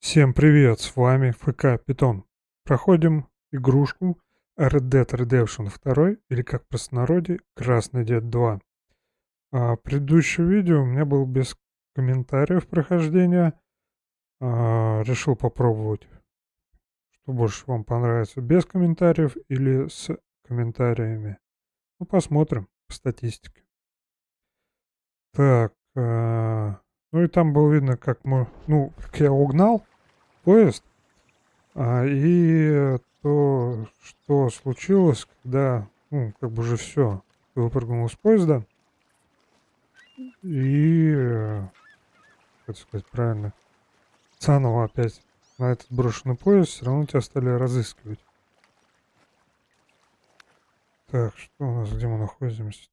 Всем привет, с вами ФК Питон. Проходим игрушку Red Dead Redemption 2, или как в простонародье, Красный Дед 2. Предыдущее видео у меня было без комментариев прохождения. Решил попробовать, что больше вам понравится, без комментариев или с комментариями. Ну, посмотрим по статистике. Так, ну и там было видно, как как я угнал поезд. И то, что случилось, когда, как бы уже все, выпрыгнул из поезда, и, как сказать правильно, заново опять на этот брошенный поезд все равно тебя стали разыскивать. Так, что у нас, где мы находимся-то?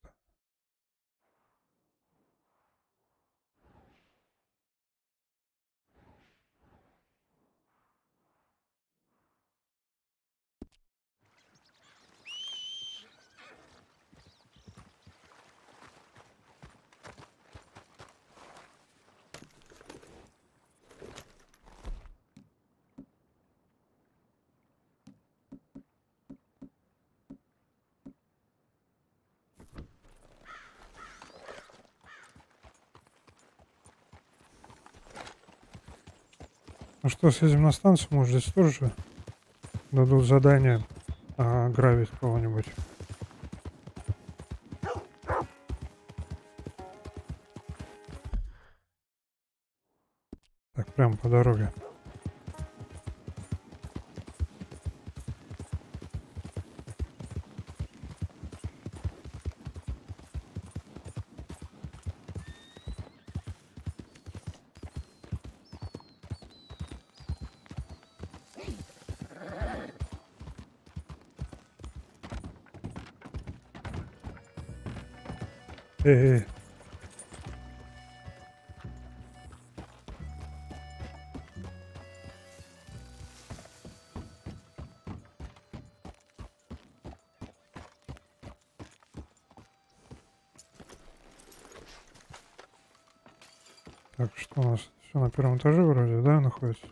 Ну что, съездим на станцию, может здесь тоже дадут задание ограбить кого-нибудь. Так, прямо по дороге. Эй, так, что у нас? Все на первом этаже вроде, да, находится?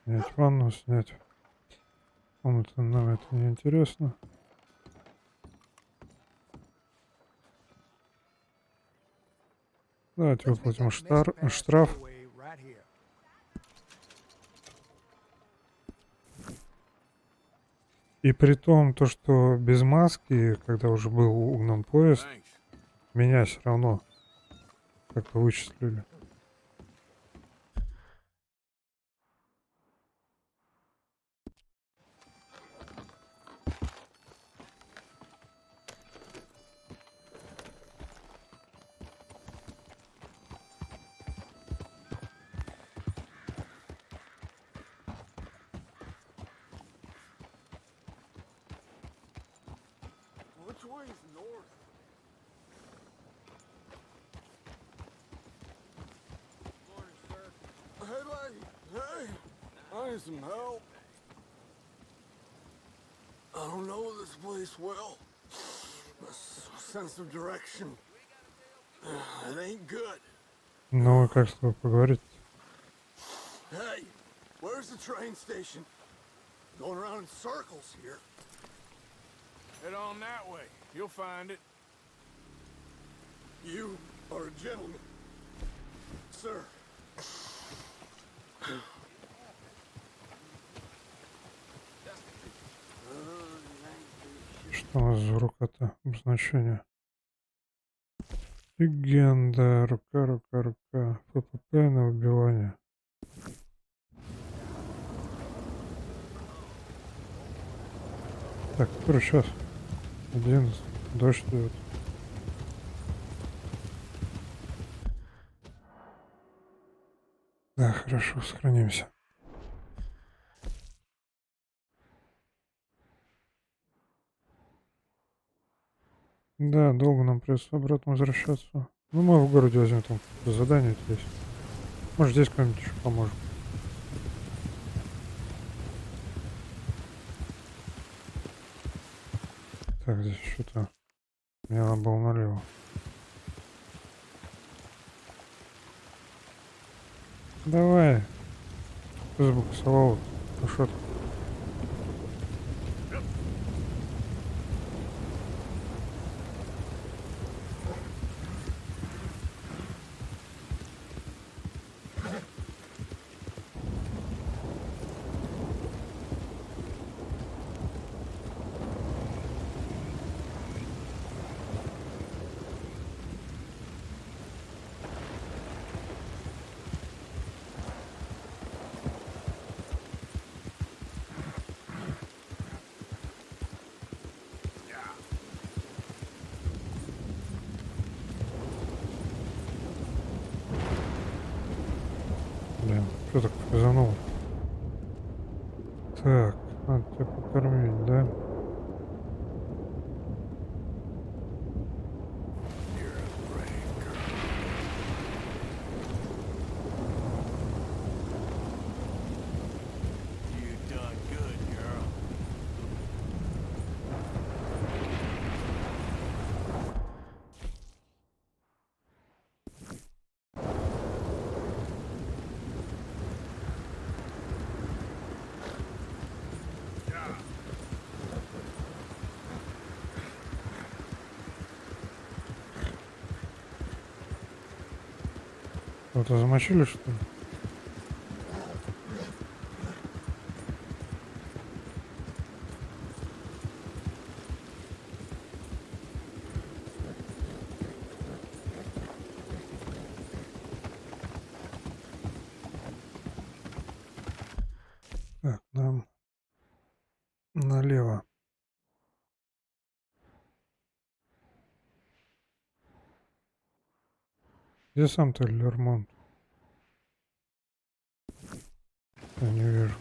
Снять ванну, снять. Комната, нам это не интересно. Давайте выплатим штраф. И при том, то, что без маски, когда уже был угнан поезд, меня все равно как-то вычислили. I need some help. I don't know this place well. Sense of direction. It ain't good. Ну, как с тобой поговорить? Hey, where's the train station? Going around in circles here. Head on that way. You'll find it. You are a gentleman, sir. Что у нас за рука-то? Обозначение. Легенда. Рука. ППП на убивание. Так, который сейчас? 11. Дождь идет. Да, хорошо, сохранимся. Да, долго нам придется обратно возвращаться. Ну, мы в городе возьмем, там задание есть. Может, здесь кто-нибудь еще поможет. Так, здесь что-то Мне надо было налево. Давай. Ты забуксовал. Ну что ты? Блин, что так сказанул? Так, надо тебя покормить, да? Кого-то замочили, что ли? Так, нам налево. Где сам-то Лермонт? Я не вижу.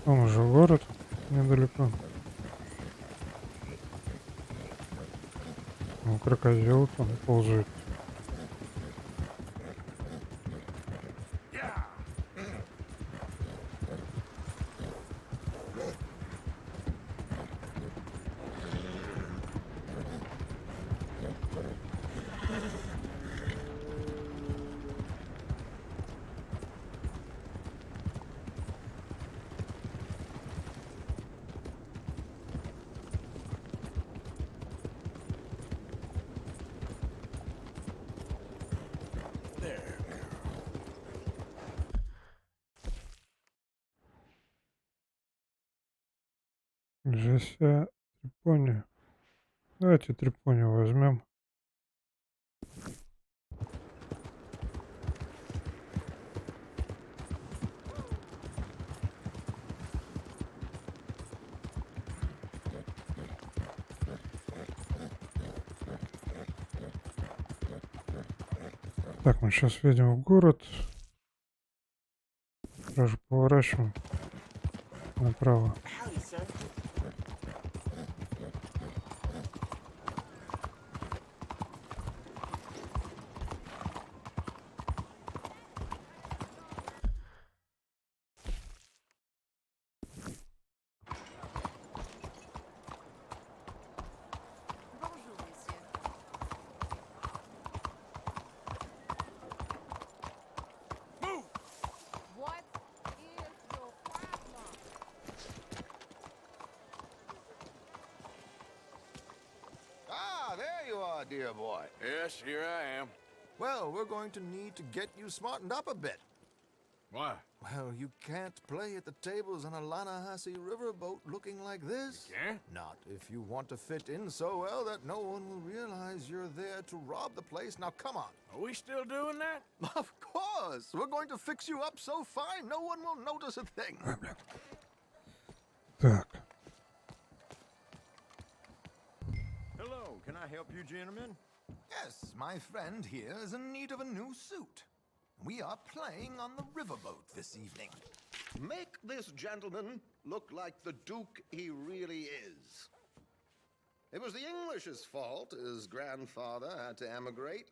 Он уже город недалеко. Ну, крокодил там ползает. Жеся, трипони. Давайте трипони возьмем. Так, мы сейчас едем в город. Сразу поворачиваем направо. Dear boy. Yes, here I am. Well, we're going to need to get you smartened up a bit. Why? Well, you can't play at the tables on a Lanahassee riverboat looking like this. You can't? Not if you want to fit in so well that no one will realize you're there to rob the place. Now, come on. Are we still doing that? Of course. We're going to fix you up so fine, no one will notice a thing. Так. Hello, can I help you, gentlemen? Yes, my friend here is in need of a new suit. We are playing on the riverboat this evening. Make this gentleman look like the Duke he really is. It was the English's fault his grandfather had to emigrate.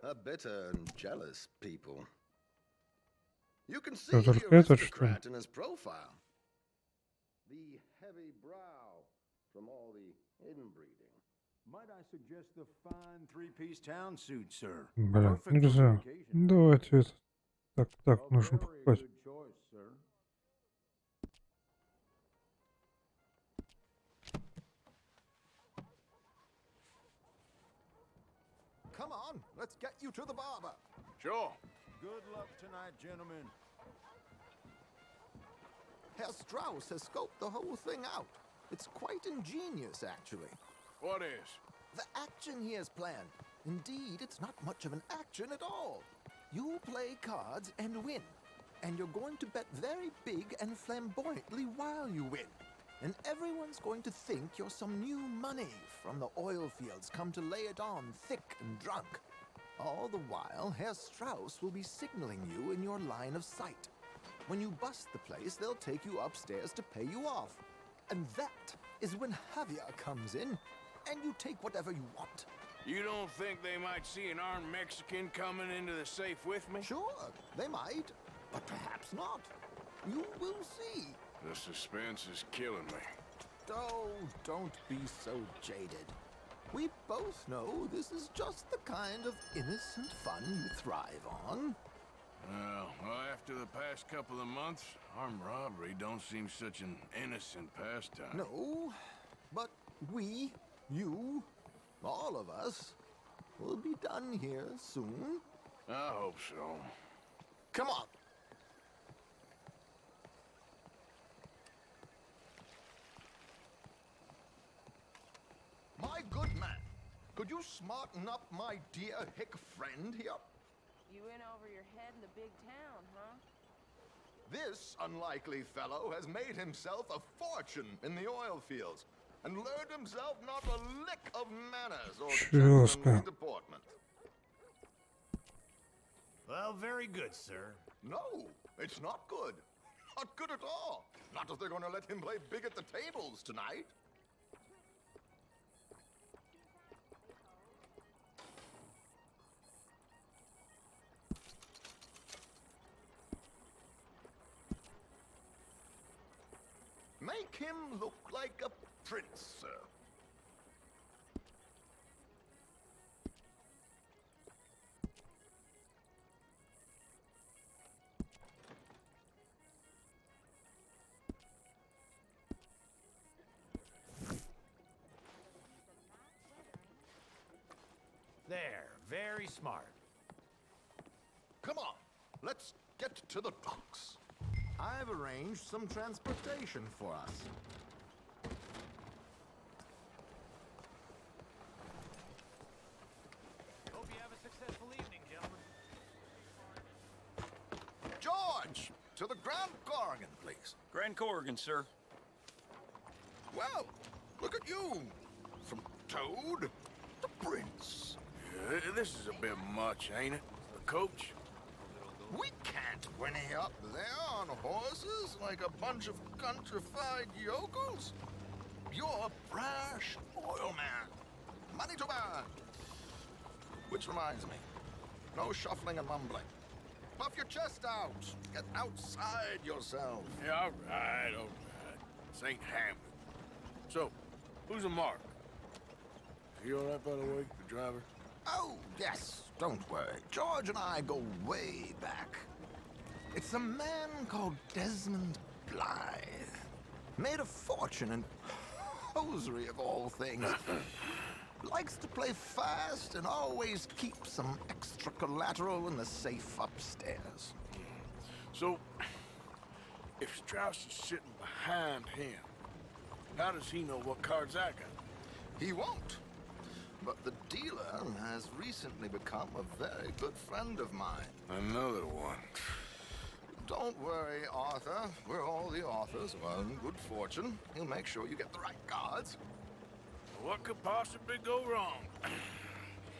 A bitter and jealous people. You can see the aristocrat in his profile. The heavy brow from all the inbreeding. Might I suggest the fine three-piece town suit, sir? Бля, нельзя. Давайте это. Так, нужно покупать. Come on, let's get you to the barber. Sure. Good luck tonight, gentlemen. Herr Strauss has scoped the whole thing out. It's quite ingenious, actually. What is? The action he has planned. Indeed, it's not much of an action at all. You play cards and win. And you're going to bet very big and flamboyantly while you win. And everyone's going to think you're some new money from the oil fields come to lay it on thick and drunk. All the while, Herr Strauss will be signaling you in your line of sight. When you bust the place, they'll take you upstairs to pay you off. And that is when Javier comes in, and you take whatever you want. You don't think they might see an armed Mexican coming into the safe with me? Sure, they might, but perhaps not. You will see. The suspense is killing me. Oh, don't be so jaded. We both know this is just the kind of innocent fun you thrive on. Well, after the past couple of months, armed robbery don't seem such an innocent pastime. No, but we, you, all of us, will be done here soon. I hope so. Come on. My good man, could you smarten up my dear hick friend here? You in over your head in the big town, huh? This unlikely fellow has made himself a fortune in the oil fields and learned himself not a lick of manners or gentlemanly deportment. Well, very good, sir. No, it's not good. Not good at all. Not if they're going to let him play big at the tables tonight. Make him look like a prince, sir. There, very smart. Come on, let's get to the docks. I've arranged some transportation for us. Hope you have a successful evening, gentlemen. George, to the Grand Corrigan, please. Grand Corrigan, sir. Well, look at you. From Toad to Prince. This is a bit much, ain't it? The coach? We can't whinny up there on horses like a bunch of countrified yokels. You're a brash oil man. Money to burn. Which reminds me, no shuffling and mumbling. Puff your chest out. Get outside yourself. Yeah, all right. This ain't Hamlet. So, who's a mark? You all right, by the way, the driver? Oh, yes, don't worry. George and I go way back. It's a man called Desmond Blythe. Made a fortune in hosiery of all things. Likes to play fast and always keep some extra collateral in the safe upstairs. So, if Strauss is sitting behind him, how does he know what cards I got? He won't. But the dealer has recently become a very good friend of mine. Another one. Don't worry, Arthur. We're all the authors of our good fortune. He'll make sure you get the right cards. What could possibly go wrong?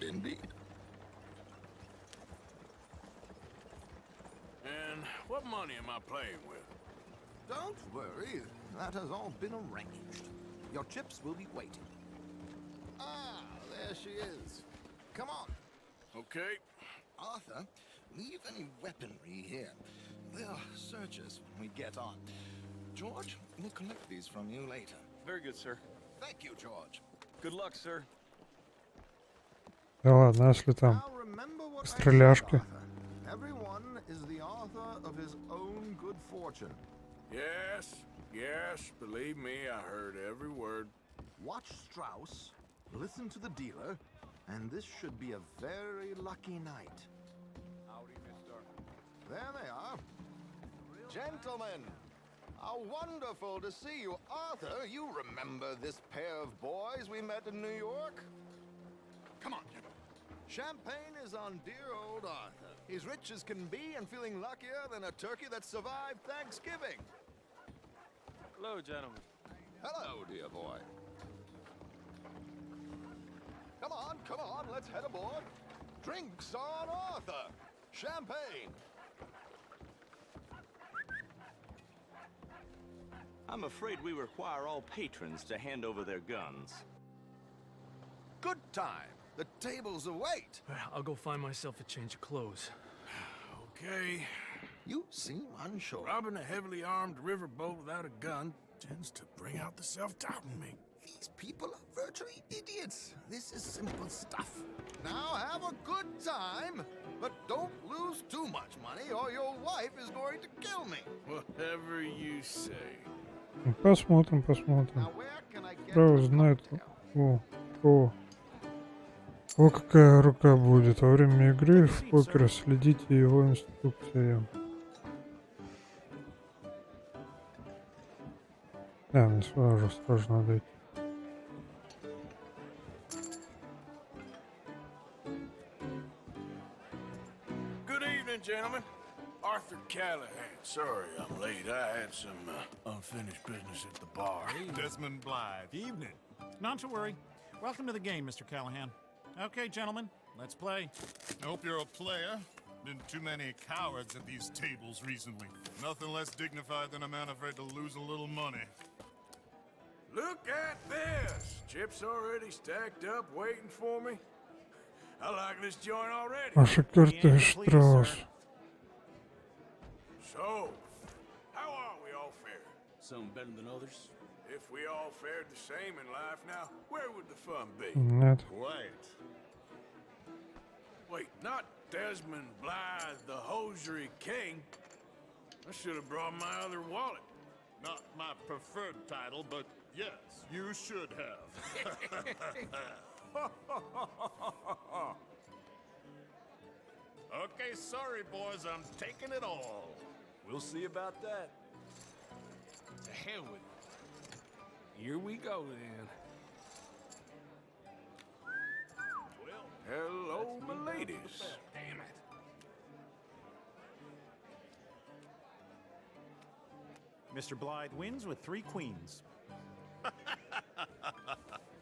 Indeed. And what money am I playing with? Don't worry. That has all been arranged. Your chips will be waiting. there she is. Come on. Okay. Arthur, leave any weaponry here. They'll search us when we get on. George, we'll collect these from you later. Very good, sir. Thank you, George. Good luck, sir. Да ладно, если там Now remember what I said, стреляшки. Arthur. Everyone is the author of his own good fortune. Yes, yes, believe me, I heard every word. Watch Strauss, listen to the dealer, and this should be a very lucky night. Howdy, mister. There they are. Gentlemen, how wonderful to see you. Arthur, you remember this pair of boys we met in New York? Come on, gentlemen. Champagne is on dear old Arthur. He's rich as can be and feeling luckier than a turkey that survived Thanksgiving. Hello, gentlemen. Hello, dear boy. Come on, let's head aboard. Drinks on Arthur. Champagne. I'm afraid we require all patrons to hand over their guns. Good time. The tables await. I'll go find myself a change of clothes. Okay. You seem unsure. Robbing a heavily armed riverboat without a gun tends to bring out the self-doubt in me. These people are virtually idiots. This is simple stuff. Now have a good time, but don't lose too much money or your wife is going to kill me. Whatever you say. Посмотрим, посмотрим. Now where can I get Право to the знает. cocktail? О, какая рука будет. Во время игры в покер следите его инструкциям. Да, мне сюда уже сложно надо идти. Good evening, gentlemen. Arthur Callahan. Sorry I'm late. I had some unfinished business at the bar. Desmond Blythe. Evening. Not to worry. Welcome to the game, Mr. Callahan. Okay, gentlemen, let's play. I hope you're a player. Been too many cowards at these tables recently. Nothing less dignified than a man afraid to lose a little money. Look at this! Chips already stacked up, waiting for me. I like this joint already. Ваша карта Штраус. So, how are we all fared? Some better than others. If we all fared the same in life now, where would the fun be? Нет. Quiet. Wait, not Desmond Blythe, the hosiery king. I should have brought my other wallet. Not my preferred title, but yes, you should have. Okay, sorry, boys, I'm taking it all. We'll see about that. To hell with it. Here we go, then. Hello, my ladies. Damn it. Mr. Blythe wins with 3 queens.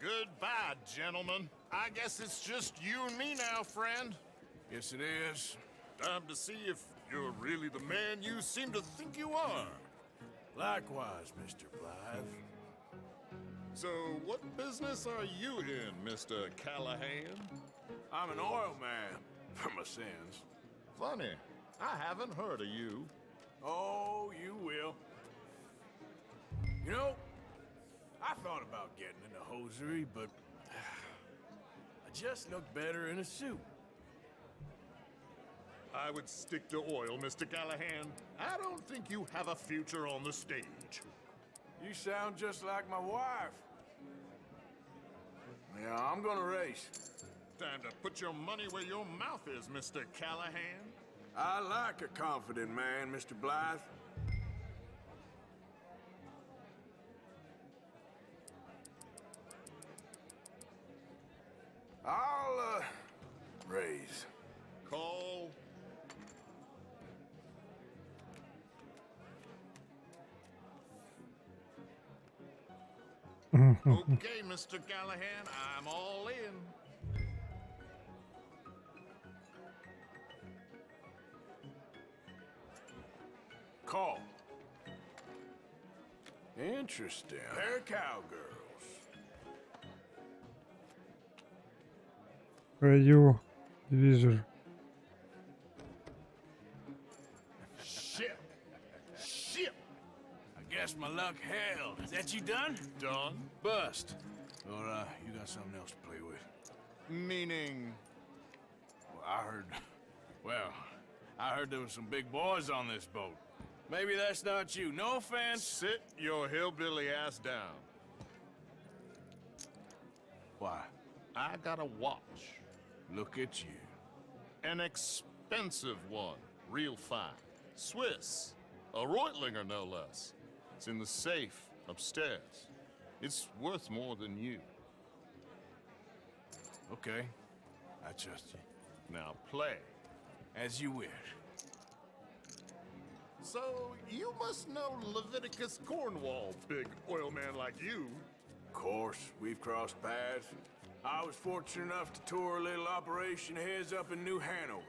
Goodbye, gentlemen. I guess it's just you and me now, friend. Yes, it is. Time to see if you're really the man you seem to think you are. Likewise, Mr. Blythe. So, what business are you in, Mr. Callahan? I'm an oil man, for my sins. Funny, I haven't heard of you. Oh, you will. You know, I thought about getting into hosiery, but I just look better in a suit. I would stick to oil, Mr. Callahan. I don't think you have a future on the stage. You sound just like my wife. Yeah, I'm gonna race. Time to put your money where your mouth is, Mr. Callahan. I like a confident man, Mr. Blythe. I'll, raise. Call. Okay, Mr. Callahan, I'm all in. Call. Interesting. They're cowgirls. свою дивизию. Shit. Shit. I guess my luck held. Is that you done? Done? Bust. Or, you got something else to play with? Meaning... Well, I heard there was some big boys on this boat. Maybe that's not you. No offense. Sit your hillbilly ass down. Why? I got a watch. Look at you. An expensive one. Real fine. Swiss. A Reutlinger, no less. It's in the safe upstairs. It's worth more than you. Okay. I trust you. Now play. As you wish. So, you must know Leviticus Cornwall, big oil man like you. Of course, we've crossed paths. I was fortunate enough to tour a little operation heads up in New Hanover.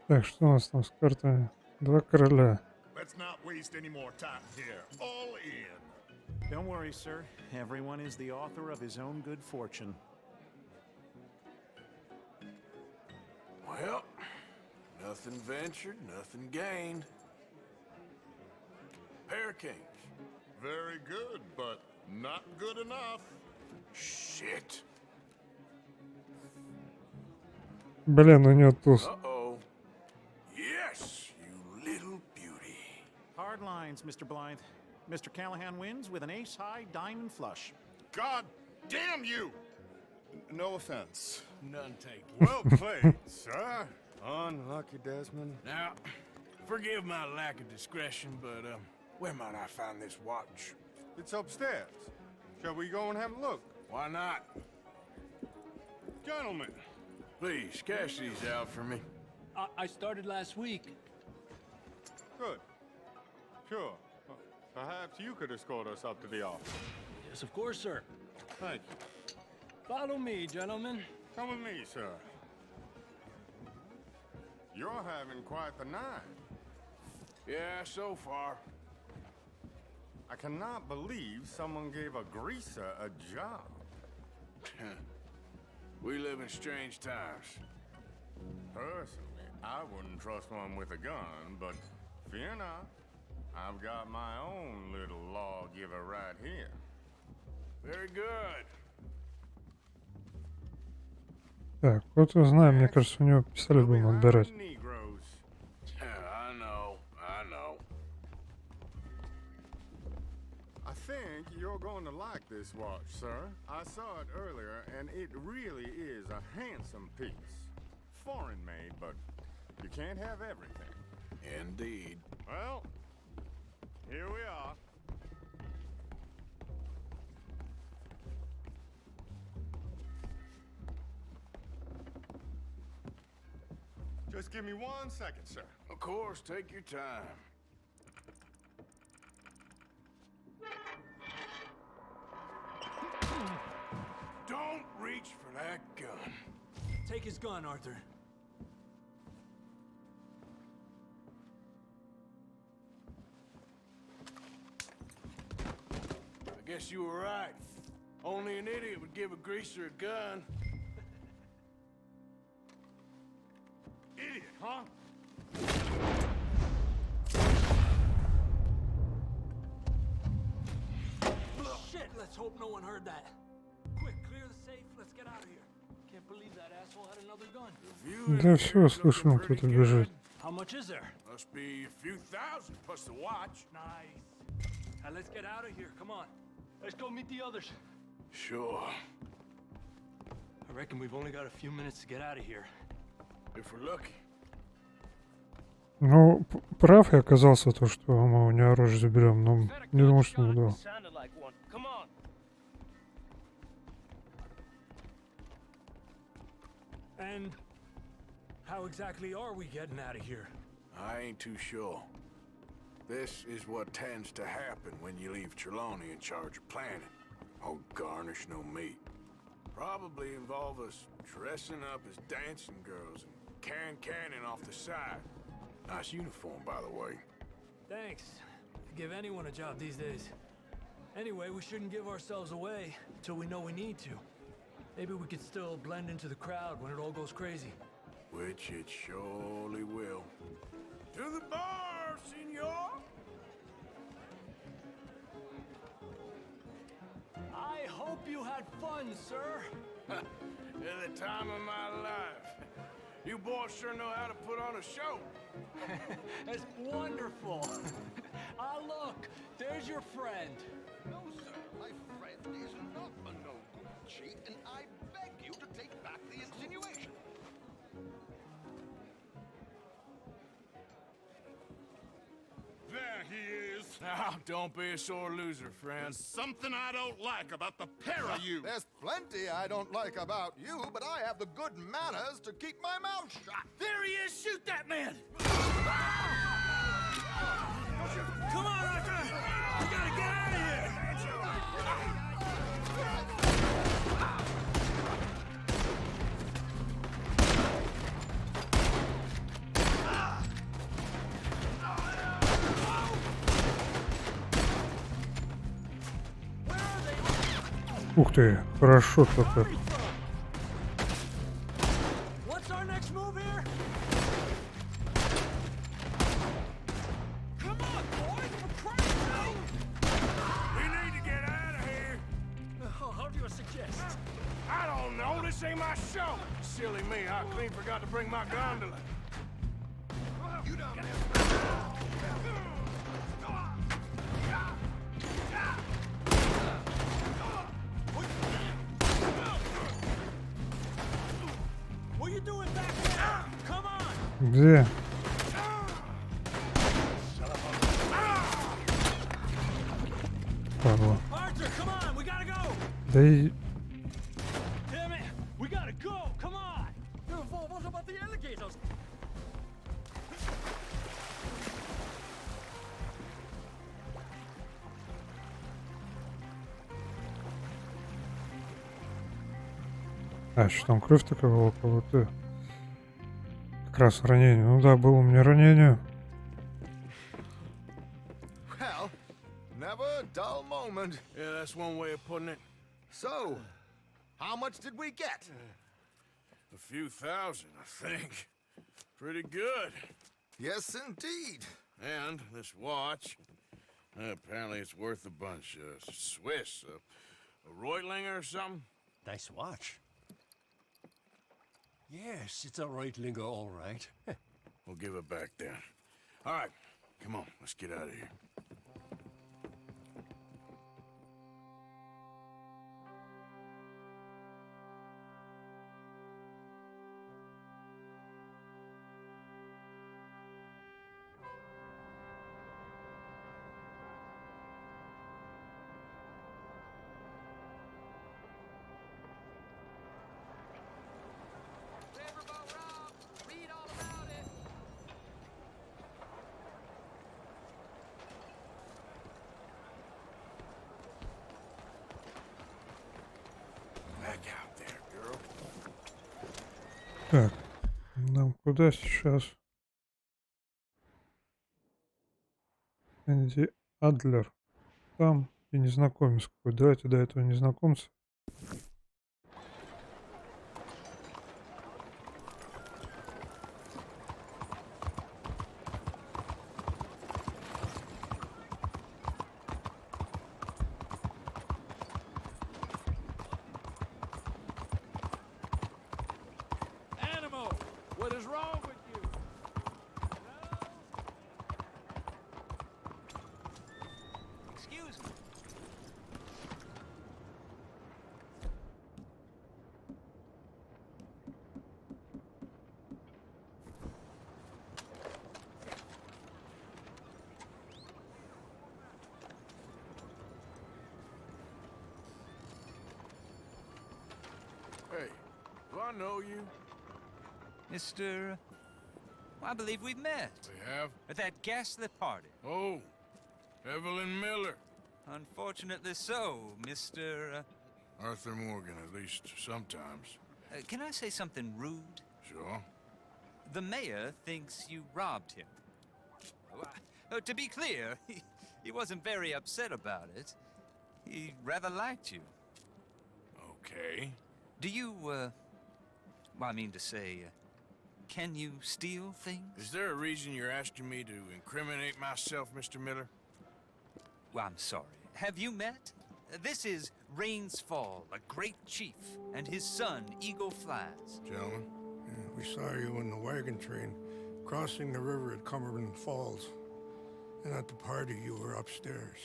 Так, что у нас там с картами? Два короля. Let's not waste any more time here. All in. Don't worry, sir. Everyone is the author of his own good fortune. Well, nothing ventured, nothing gained. Pair of kings. Very good, but not good enough. Shit. Блин, у него туз. Uh-oh. Yes, you little beauty. Hard lines, Mr. Blythe. Mr. Callahan wins with an ace-high diamond flush. God damn you! No offense. None taken. Well played, sir. Unlucky, Desmond. Now, forgive my lack of discretion, but, where might I find this watch? It's upstairs. Shall we go and have a look? Why not? Gentlemen. Please, cash these out for me. I started last week. Good. Sure. Perhaps you could escort us up to the office. Yes, of course, sir. Thank you. Follow me, gentlemen. Come with me, sir. You're having quite the night. Yeah, so far. I cannot believe someone gave a greaser a job. We live in strange times. Personally, I wouldn't trust one with a gun, but fear not. I've got my own little lawgiver right here. Very good. Так, вот узнаем, мне кажется, у него пистолет будем отбирать. I know. I think you're going to like this watch, sir. I saw it earlier, and it really is a handsome piece. Foreign made, but you can't have everything. Indeed. Well, here we are. Just give me 1 second, sir. Of course, take your time. Don't reach for that gun. Take his gun, Arthur. I guess you were right. Only an idiot would give a greaser a gun. Idiot, huh? Shit, let's hope no one heard that. Quick, clear the safe. Let's get out of here. Can't believe that asshole had another gun. Да все, слышу, он кто-то бежит. How much is there? Must be a few thousand plus the watch. Nice. Now let's get out of here. Come on. Let's go meet the others. Sure. I reckon we've only got a few minutes to get out of here. If we're lucky. Ну, прав я оказался то, что мы у него оружие заберем, но не думал, что не буду. And how exactly are we getting out of here? I ain't too sure. This is what tends to happen when you leave Trelawney in charge of planning. Oh, garnish no meat. Probably involve us dressing up as dancing girls and cannon off the side. Nice uniform, by the way. Thanks. Give anyone a job these days. Anyway, we shouldn't give ourselves away till we know we need to. Maybe we could still blend into the crowd when it all goes crazy. Which it surely will. To the bar, senor! I hope you had fun, sir. At the time of my life. You boys sure know how to put on a show. That's wonderful. Ah, look, there's your friend. No, sir, my friend is not a no-good cheat, and I beg you to take back the insinuation. There he is. Now, don't be a sore loser, friend. There's something I don't like about the pair of you. There's plenty I don't like about you, but I have the good manners to keep my mouth shut. There he is! Shoot that man! Come on, Arthur! We gotta get out of here! Ух ты, хорошо как-то. What's our next move here? Come on, boys! For Christ's sake! We need to get out of here. How do you suggest? I don't know. This ain't my show. Silly me. I clean forgot to bring my gondola. You down there? What are you doing back there? Come on! Где? Падла. Arthur, come on! We gotta go! Да и... Damn it! We gotta go! Come on! What about the alligators? А, что там кровь такая была у кого-то? Как раз ранение. Ну да, было у меня ранение. Well, never a dull moment. Yeah, that's one way of putting it. So, how much did we get? A few thousand, I think. Pretty good. Yes, indeed. And this watch, apparently it's worth a bunch. Swiss, a Reutlinger or something? Nice watch. Yes, it's a Reutlinger, all right. We'll give it back then. All right, come on, let's get out of here. Read all about it. Back out there, girl. Так, нам куда сейчас? Энди Адлер. Там и незнакомец какой. Давайте до этого незнакомца. Animal! What is wrong with you? Excuse me. Hey, do I know you? Mr. I believe we've met We have? at that ghastly party. Oh, Evelyn Miller. Unfortunately so, Mr. Arthur Morgan, at least sometimes. Can I say something rude? Sure. The mayor thinks you robbed him. To be clear, he wasn't very upset about it. He rather liked you. Okay. Do you, well, I mean to say, can you steal things? Is there a reason you're asking me to incriminate myself, Mr. Miller? Well, I'm sorry. Have you met? This is Rains Fall, a great chief, and his son, Eagle Flies. Gentlemen? Yeah, we saw you in the wagon train, crossing the river at Cumberland Falls. And at the party, you were upstairs.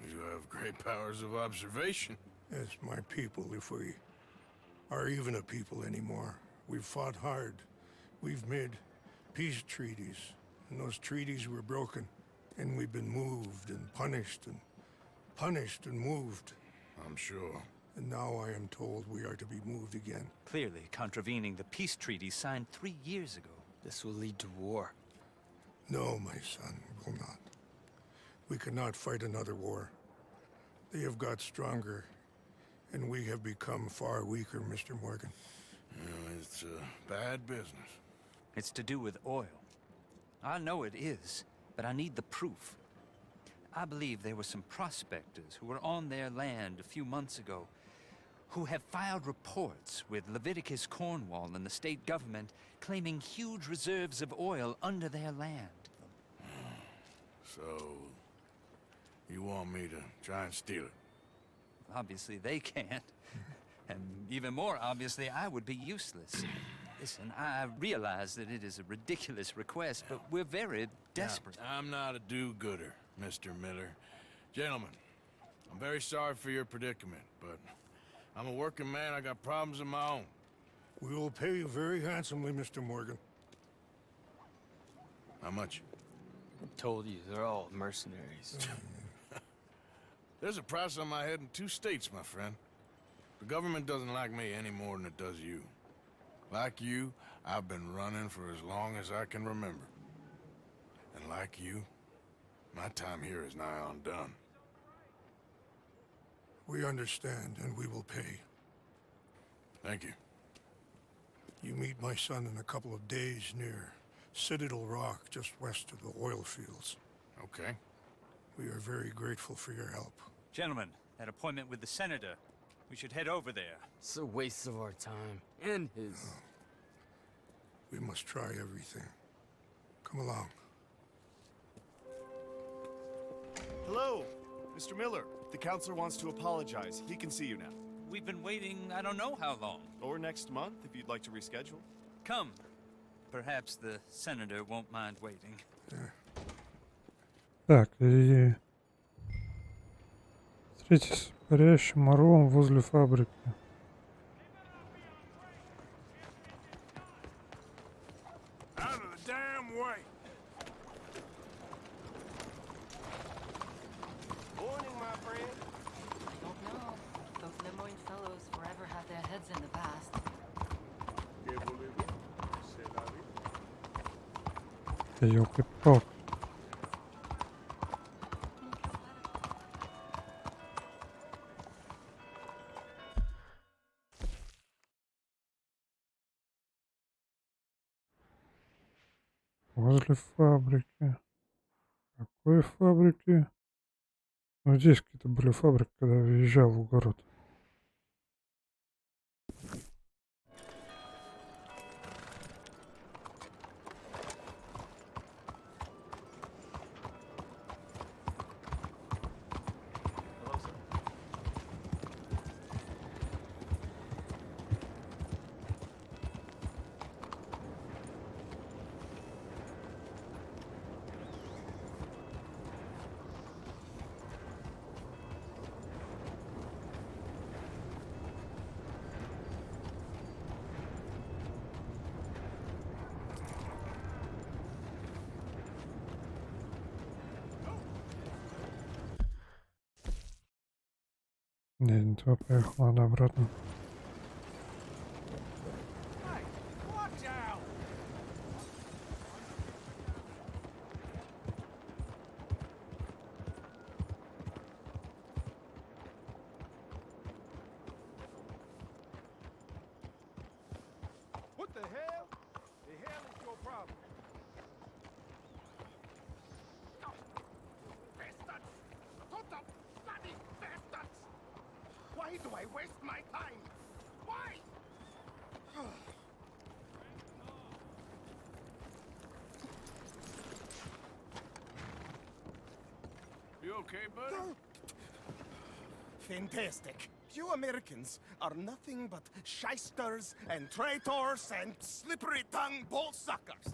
You have great powers of observation. Yes, my people, if we are even a people anymore. We've fought hard. We've made peace treaties, and those treaties were broken. And we've been moved and punished and moved. I'm sure. And now I am told we are to be moved again. Clearly contravening the peace treaty signed 3 years ago. This will lead to war. No, my son, will not. We cannot fight another war. They have got stronger, and we have become far weaker, Mr. Morgan. It's bad business. It's to do with oil. I know it is, but I need the proof. I believe there were some prospectors who were on their land a few months ago who have filed reports with Leviticus Cornwall and the state government claiming huge reserves of oil under their land. So, you want me to try and steal it? Obviously they can't. And even more obviously, I would be useless. Listen, I realize that it is a ridiculous request, but we're very desperate. Now, I'm not a do-gooder, Mr. Miller. Gentlemen, I'm very sorry for your predicament, but I'm a working man. I got problems of my own. We will pay you very handsomely, Mr. Morgan. How much? I told you, they're all mercenaries. There's a price on my head in 2 states, my friend. The government doesn't like me any more than it does you. Like you, I've been running for as long as I can remember. And like you, my time here is nigh undone. We understand, and we will pay. Thank you. You meet my son in a couple of days near Citadel Rock, just west of the oil fields. Okay. We are very grateful for your help. Gentlemen, that appointment with the senator. We should head over there. It's a waste of our time. And his. We must try everything. Come along. Hello, Mr. Miller. The counselor wants to apologize. He can see you now. We've been waiting I don't know how long. Or next month, if you'd like to reschedule. Come. Perhaps the senator won't mind waiting. Так, и встретись с парящим орлом возле фабрики. Out of the damn way! Morning, my friend. I don't know. Those Lemoyne fellows forever had their heads in the past. Да ёлки-палки. Возле фабрики. Какой фабрики? Ну, здесь какие-то были фабрики, когда я въезжал в город. Не, не туда поехал, надо обратно. What the hell? The hell is your problem? Bastards! Total bloody bastards! Why do I waste my time? okay, buddy? Fantastic. You Americans are nothing but shysters and traitors and slippery-tongued bull suckers.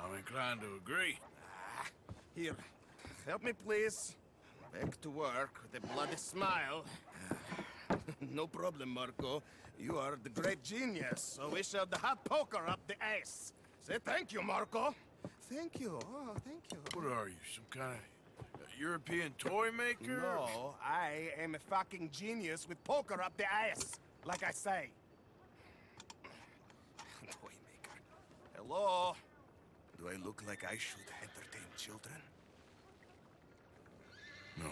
I'm inclined to agree. Here, help me please. Back to work with a bloody smile. No problem, Marco. You are the great genius, so we shall the hot poker up the ass. Say thank you, Marco. Thank you. Oh, thank you. What are you, some kind of European toy maker? No, I am a fucking genius with poker up the ass, like I say. Toy maker. Hello? Do I look like I should entertain children? No.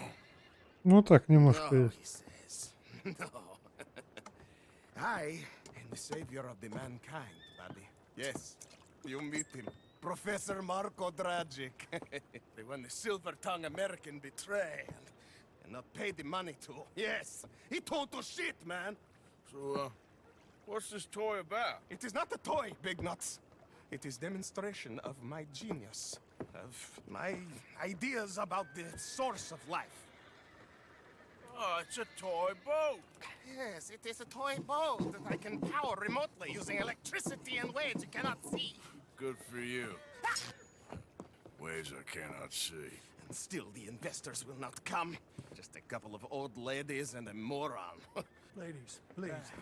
Ну так, немножко No, есть. he says. No. I am the savior of the mankind, buddy. Yes, you meet him. Professor Marco Dragic. The one the silver-tongued American betrayed and not paid the money to. Yes, he total shit, man. So, what's this toy about? It is not a toy, Big Nuts. It is demonstration of my genius, of my ideas about the source of life. Oh, it's a toy boat. Yes, it is a toy boat that I can power remotely using electricity and waves you cannot see. Good for you. Ways I cannot see. And still the investors will not come. Just a couple of old ladies and a moron. Ladies, please.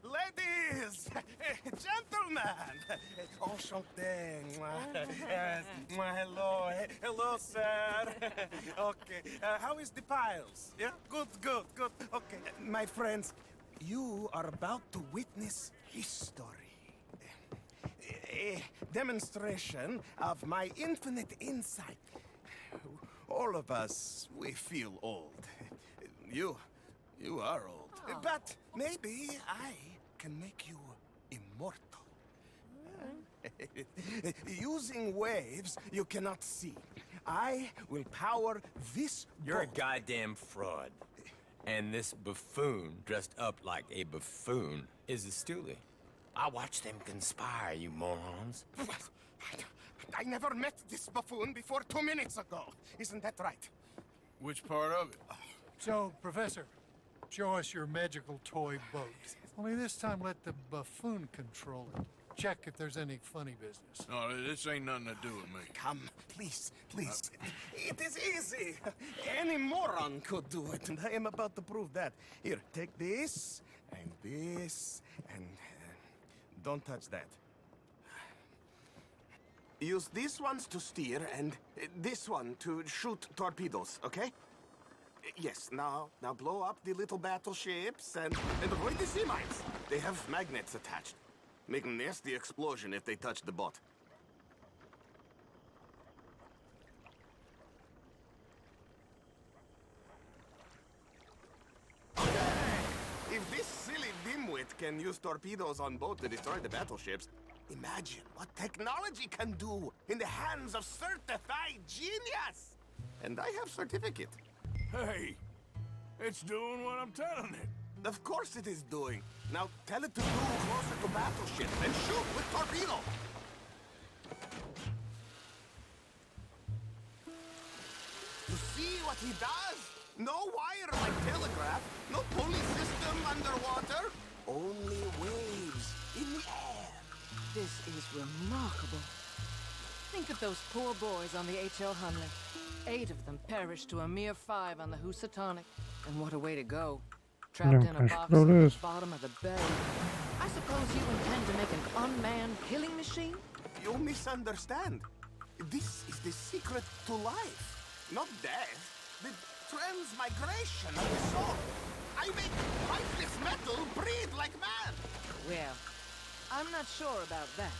Ladies! Gentlemen! Enchanté. Hello. Hello, sir. Okay. How is the piles? Yeah? Good. Okay. My friends, you are about to witness history. A demonstration of my infinite insight. All of us, we feel old. You are old. But maybe I can make you immortal. Using waves you cannot see. I will power this You're a boat. goddamn fraud. And this buffoon, dressed up like a buffoon, is a stoolie. I watched them conspire, you morons. I never met this buffoon before 2 minutes ago. Isn't that right? Which part of it? So, Professor, show us your magical toy boat. Only this time let the buffoon control it. Check if there's any funny business. No, this ain't nothing to do with me. Come, please. It is easy. Any moron could do it, and I am about to prove that. Here, take this, and don't touch that. Use these ones to steer, and this one to shoot torpedoes, okay? Yes, now blow up the little battleships, and avoid the sea mines. They have magnets attached. Make a nasty explosion if they touch the boat. If this silly dimwit can use torpedoes on boat to destroy the battleships, imagine what technology can do in the hands of certified genius! And I have certificate. Hey, it's doing what I'm telling it. Of course it is doing. Now tell it to move closer to battleship and shoot with torpedo. You see what he does? No wire like telegraph, no pulley system underwater, only waves in the air. This is remarkable. Think of those poor boys on the H.L. Hunley. 8 of them perished to a mere 5 on the Housatonic. And what a way to go. Trapped in a box at the bottom of the bay. I suppose you intend to make an unmanned killing machine? You misunderstand. This is the secret to life, not death. The transmigration of the soul. I make lifeless metal breathe like man. Well, I'm not sure about that.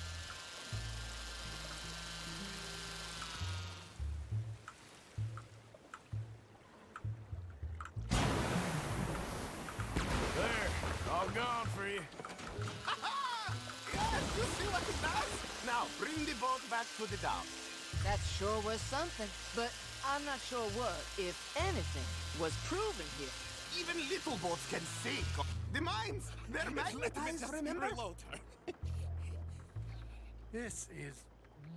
There, all gone for you. Yes, you see what he does? Now, bring the boat back to the dock. That sure was something, but I'm not sure what, if anything, was proven here. Even little boats can sink. The mines, they're magnetized, remember? This is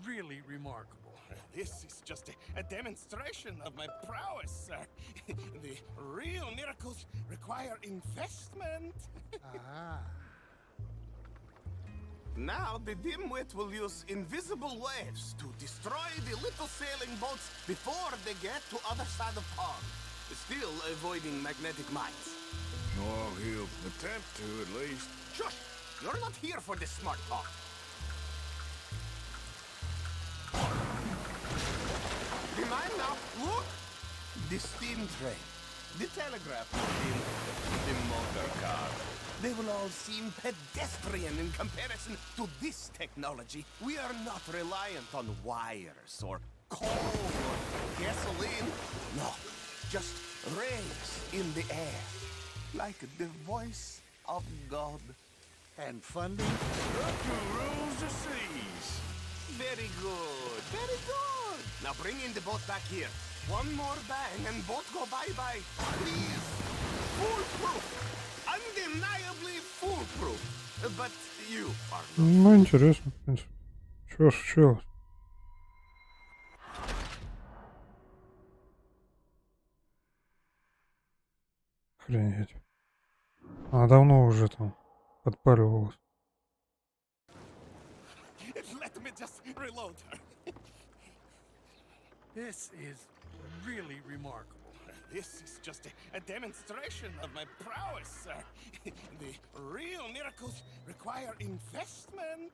really remarkable. This is just a demonstration of my prowess, sir. The real miracles require investment. Now the dimwit will use invisible waves to destroy the little sailing boats before they get to other side of pond, still avoiding magnetic mines. Well, he'll attempt to, at least. Shush! You're not here for this smart talk. The mine now, look! The steam train, the telegraph machine, the motor car. They will all seem pedestrian in comparison to this technology. We are not reliant on wires or coal or gasoline. No, just rays in the air, like the voice of God. And funding? Look who rules the seas. Very good, very good. Now bring in the boat back here. One more bang and boat go bye-bye. Please. Foolproof. Undeniably foolproof. But you are not. Ну, интересно, в принципе. Что случилось? Охренеть. Она давно уже там подпаривалась. Let me just reload her. This is really remarkable. This is just a demonstration of my prowess, sir. The real miracles require investment.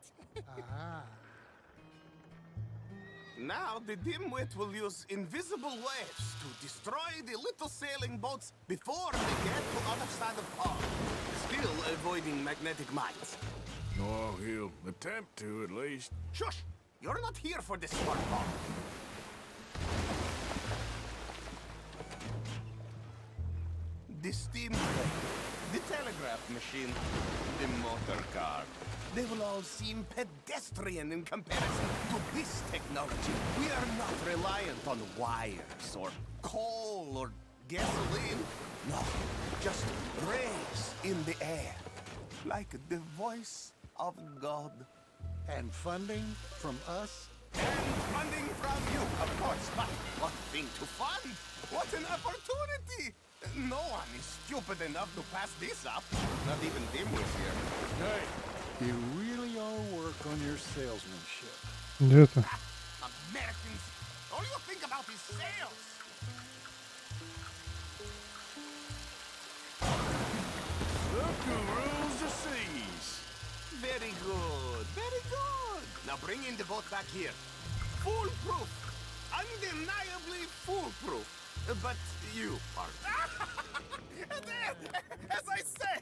Now the dimwit will use invisible waves to destroy the little sailing boats before they get to other side of pond, still avoiding magnetic mines. Well, he'll attempt to, at least. Shush! You're not here for this smart talk. The steam train, the telegraph machine, the motor car. They will all seem pedestrian in comparison to this technology. We are not reliant on wires or coal or gasoline. No, just rays in the air, like the voice of God. And funding from us? And funding from you, of course. But what thing to fund? What an opportunity! No one is stupid enough to pass this up. Not even dimwits here. Hey, you really ought to work on your salesmanship. Где-то. Americans, all you think about is sales. Look who rules the seas. Very good, very good. Now bring in the boat back here. Foolproof. Undeniably foolproof. But you are. As I say,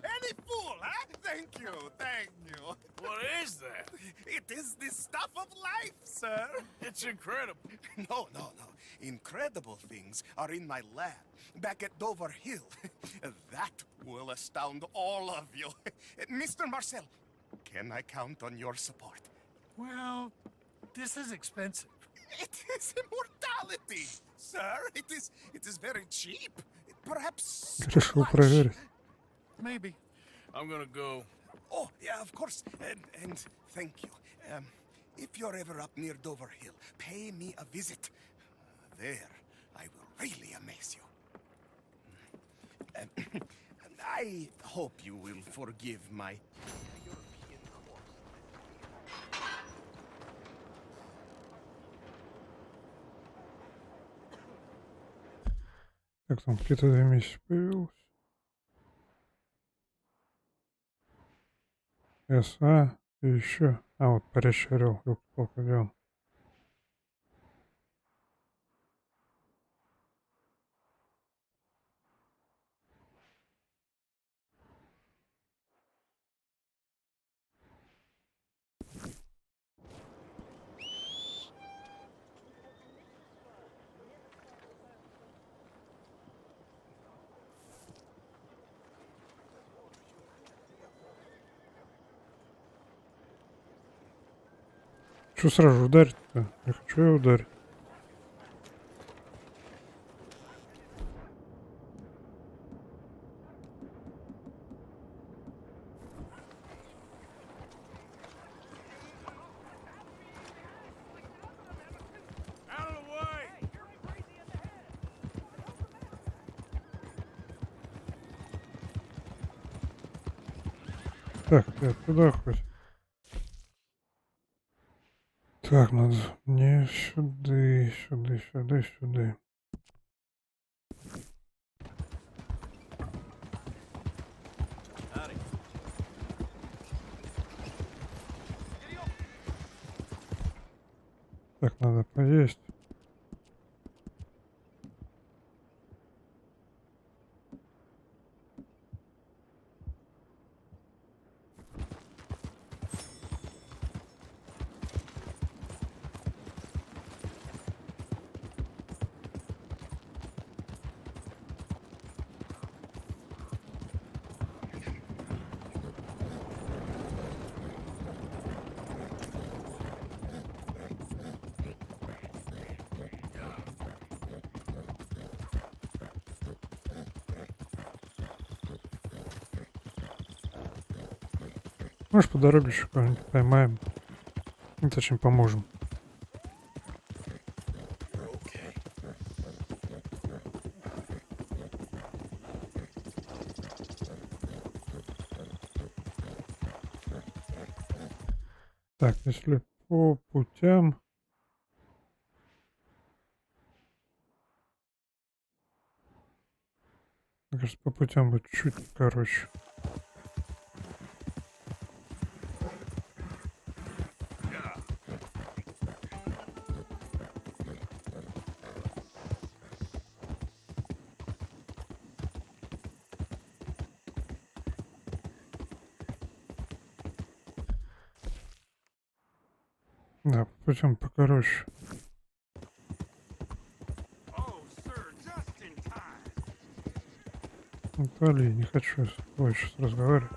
any fool, huh? Thank you, thank you. What is that? It is the stuff of life, sir. It's incredible. No. Incredible things are in my lab, back at Dover Hill. That will astound all of you. Mr. Marcel, can I count on your support? Well, this is expensive. It is immortality, sir. It is very cheap. Perhaps Решил проверить. Maybe. I'm gonna go. Oh, yeah, of course. And thank you. If you're ever up near Dover Hill, pay me a visit. There, I will really amaze you. And I hope you will forgive my European course. Так, там какие-то 2 миссии появилось. СА и еще. А, вот парящий орел. Елки-палки, где он? Что сразу ударить-то? Не хочу я ударить. Так, я туда хоть. Так, надо мне сюда, сюда, сюда, сюда. Так, надо поесть. Может, по дороге еще кого-нибудь поймаем. Ну, точнее, поможем. Так, если по путям... Мне кажется, по путям будет чуть короче. Да, путем покороче. Наталья, не хочу с тобой сейчас разговаривать.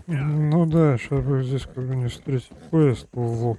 Ну да, сейчас бы здесь как бы не встретить поезд в лоб.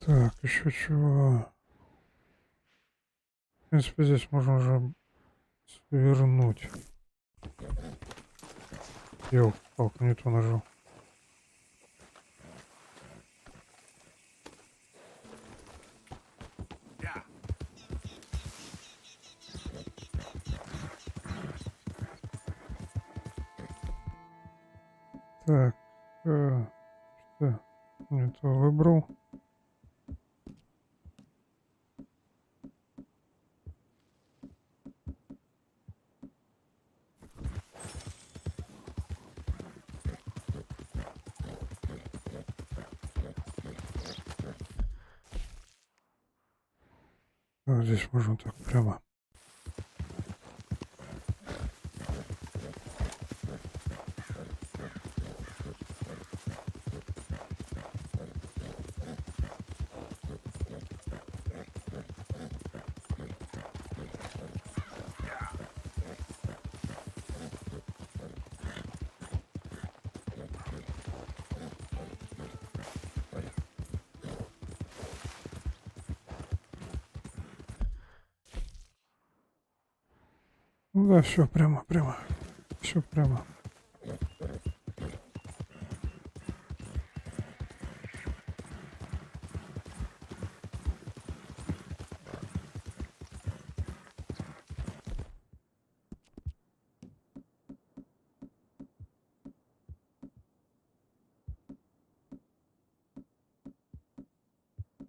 Так, еще чего? В принципе, здесь можно уже свернуть. Ёлка-палка, не то нажал. Так, что? Не то выбрал. Вот здесь можно так прямо. Ну да, все прямо, все прямо.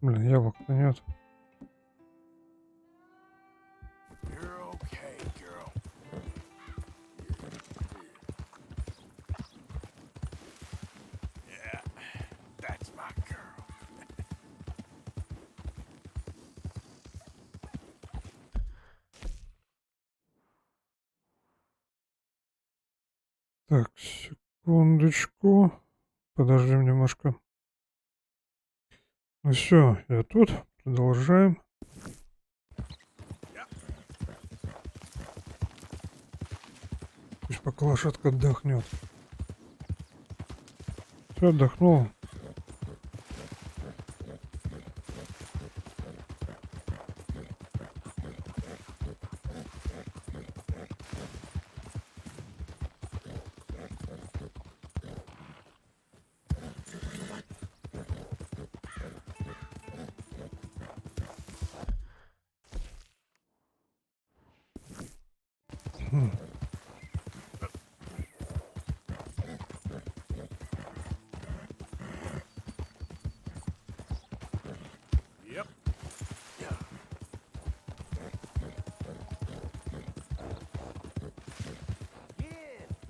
Блин, яблок-то нет. Так, секундочку. Подождем немножко. Ну все, я тут. Продолжаем. Пусть пока лошадка отдохнет. Все, отдохнул. Yep.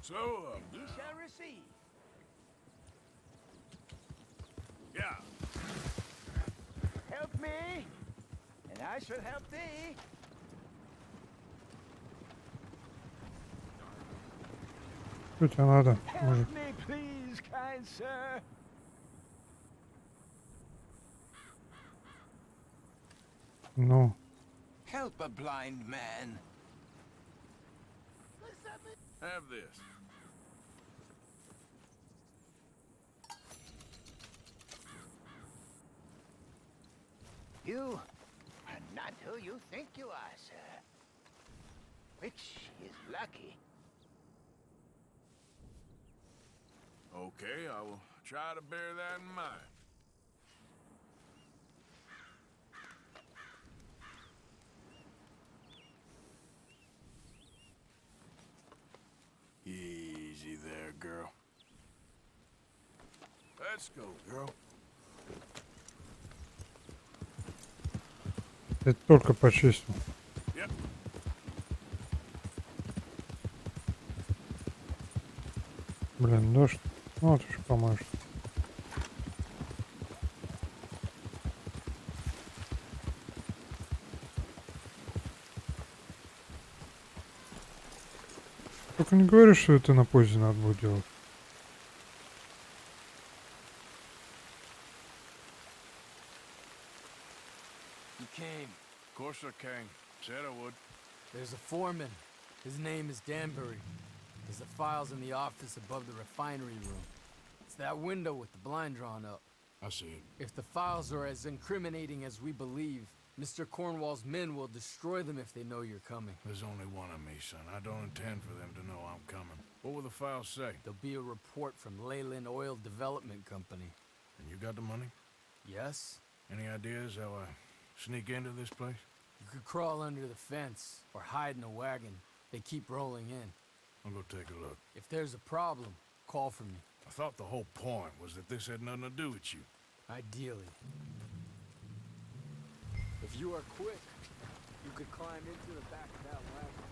So, ye shall receive. Yeah. Help me, and I shall help thee. Что тебе надо, мужик? Help me, please, kind sir. Ну, Help a blind man. Have this. You are not who you think you are, sir. Which is lucky. Okay, I will try to bear that in mind. Easy there, girl. Let's go, girl. я только почистил. Yep. Блин, дождь. Ну, ты же поможешь. Только не говори, что это на позе надо будет делать. You came. Of course I came. Said I would. There's a foreman. His name is Danbury. There's the files in the office above the refinery room. It's that window with the blind drawn up. I see it. If the files are as incriminating as we believe, Mr. Cornwall's men will destroy them if they know you're coming. There's only one of me, son. I don't intend for them to know I'm coming. What will the files say? There'll be a report from Leyland Oil Development Company. And you got the money? Yes? Any ideas how I sneak into this place? You could crawl under the fence or hide in a wagon. They keep rolling in. I'll go take a look. If there's a problem, call for me. I thought the whole point was that this had nothing to do with you. Ideally. If you are quick, you could climb into the back of that wagon.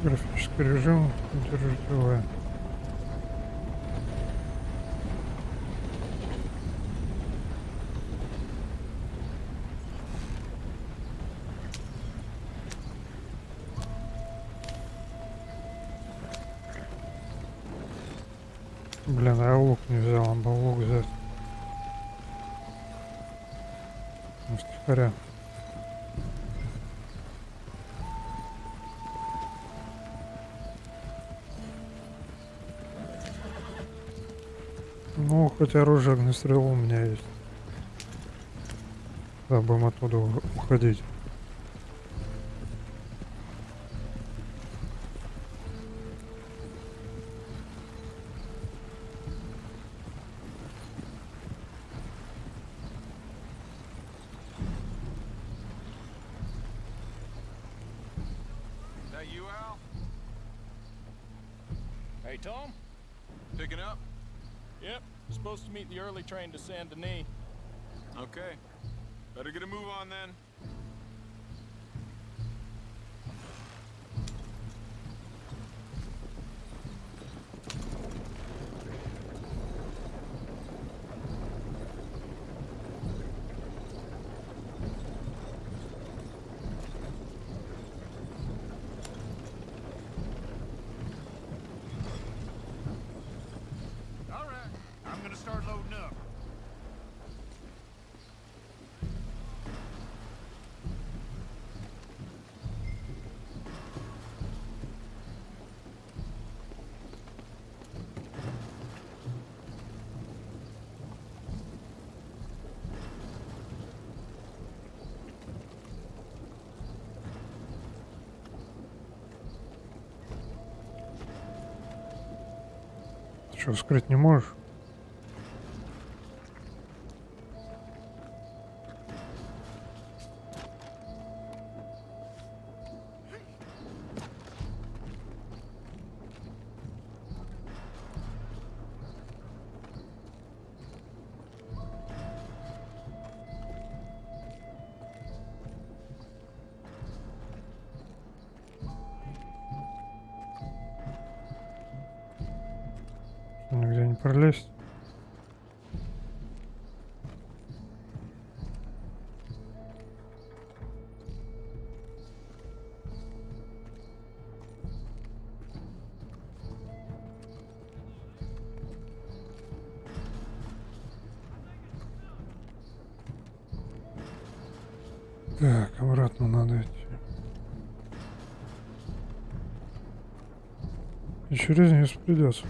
Графический режим. Держи ТВ. Блин, а я лук не взял, он был лук взять. Втихаря. Ну, хоть оружие огнестрела у меня есть. Да, будем оттуда уходить. Hey, Tom? Picking up? Yep. Supposed to meet the early train to Saint Denis. Okay. Better get a move on then. Что, вскрыть не можешь? Нигде не пролезть. Так, обратно надо идти. И через низ придется.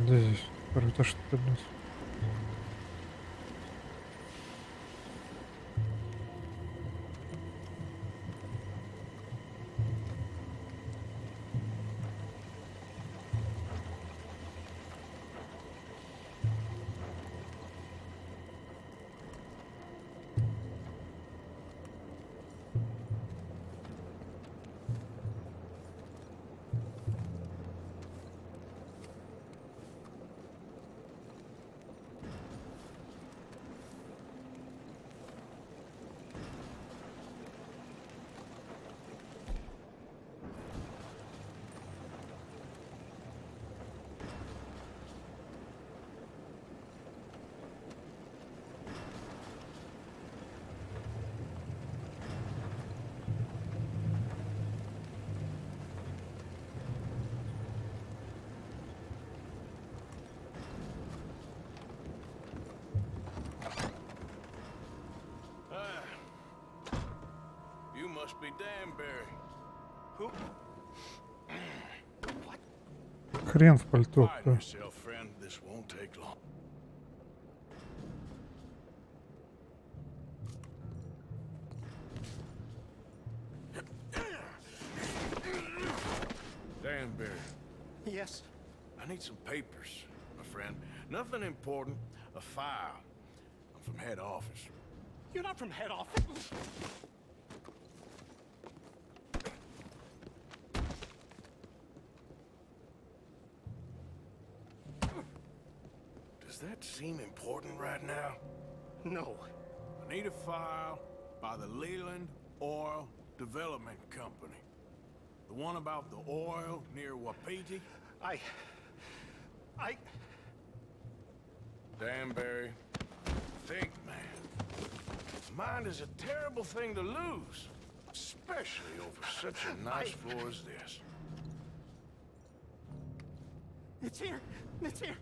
Где здесь? Второй этаж поднялся. Must be Danbury. Who? Хрен в пальто. Quiet yourself, friend. This won't take long. Danbury. Yes? I need some papers, my friend. Nothing important. A file. I'm from head office. You're not from head office. Does that seem important right now? No. I need a file by the Leland Oil Development Company. The one about the oil near Wapiti? Danbury, think, man. Mind is a terrible thing to lose, especially over such a nice floor as this. It's here. It's here.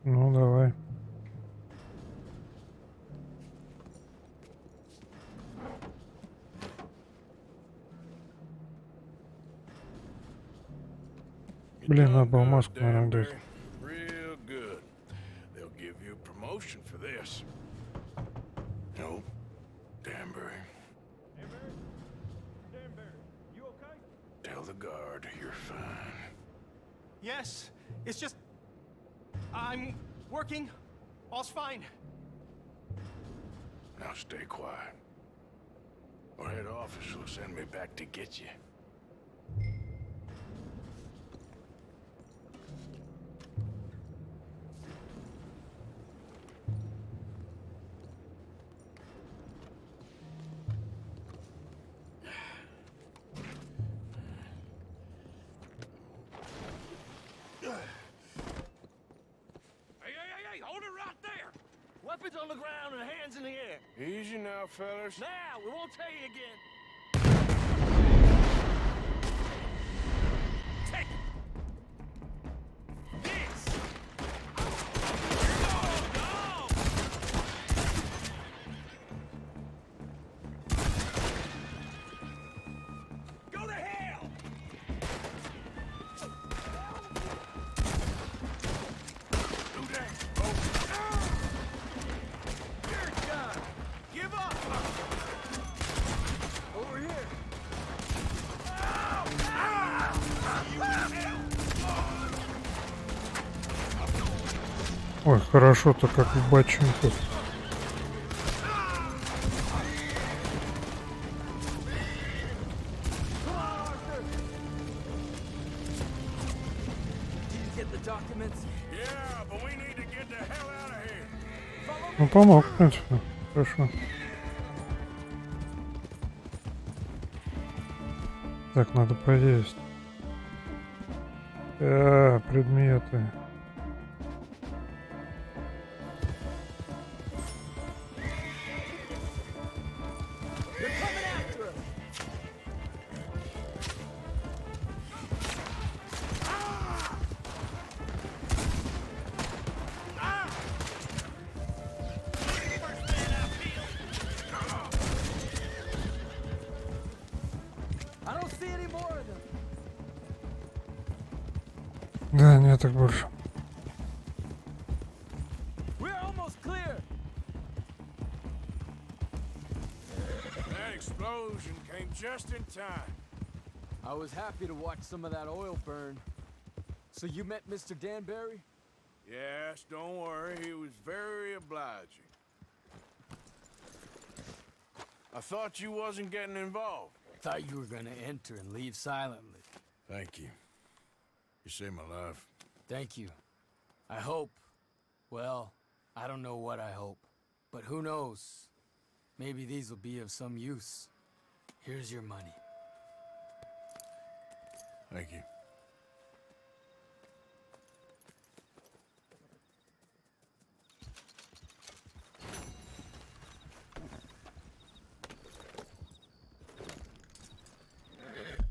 Ну, давай. Блин, надо было маску, наверное, дать. Real good. They'll give you a promotion for this. No, Danbury. Danbury, you okay? Tell the guard you're fine. Yes. It's just... I'm working. All's fine. Now stay quiet. Or head office will send me back to get you. on the ground and hands in the air. Easy now, fellas. Now, we won't tell you again. Take it. This. Go to hell. Do that. You're done. Give up. Over here. Ой, хорошо-то как в бочинку. Ну, помог, в принципе. Хорошо. Так, надо поесть. Предметы. Да, нет, так больше. That explosion came just in time. I was happy to watch some of that oil burn. So you met Mr. Danbury? Yes, don't worry, he was very obliging. I thought you wasn't getting involved. Thought you were gonna enter and leave silently. Thank you. You saved my life. Thank you. I hope. Well, I don't know what I hope. But who knows? Maybe these will be of some use. Here's your money. Thank you.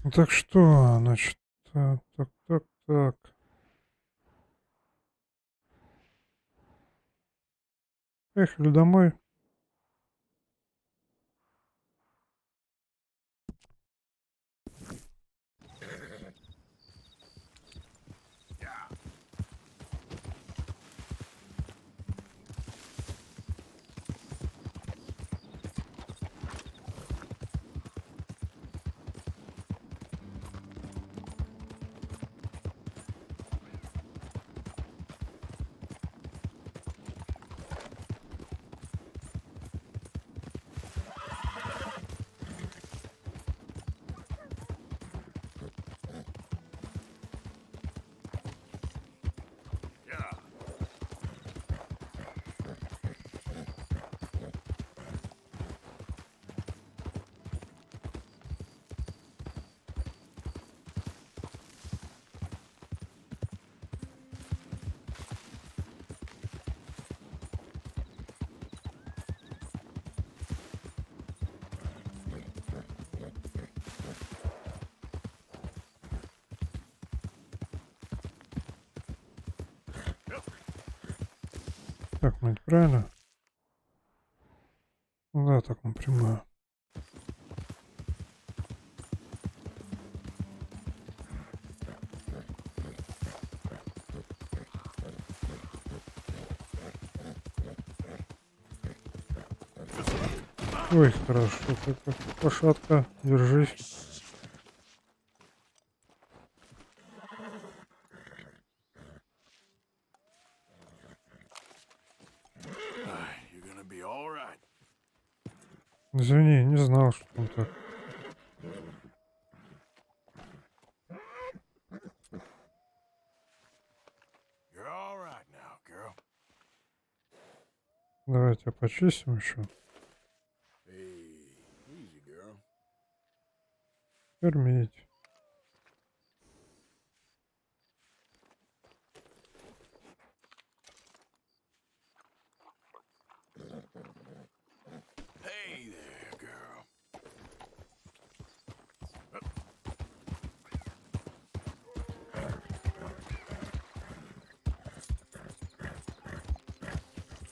Ну, так что, значит, так. Поехали домой. Так, мать, правильно? Ну да, так он прямая. Ой, хорошо, как лошадка, держись. Извини, не знал, что там так. Давайте почистим еще. Кормить.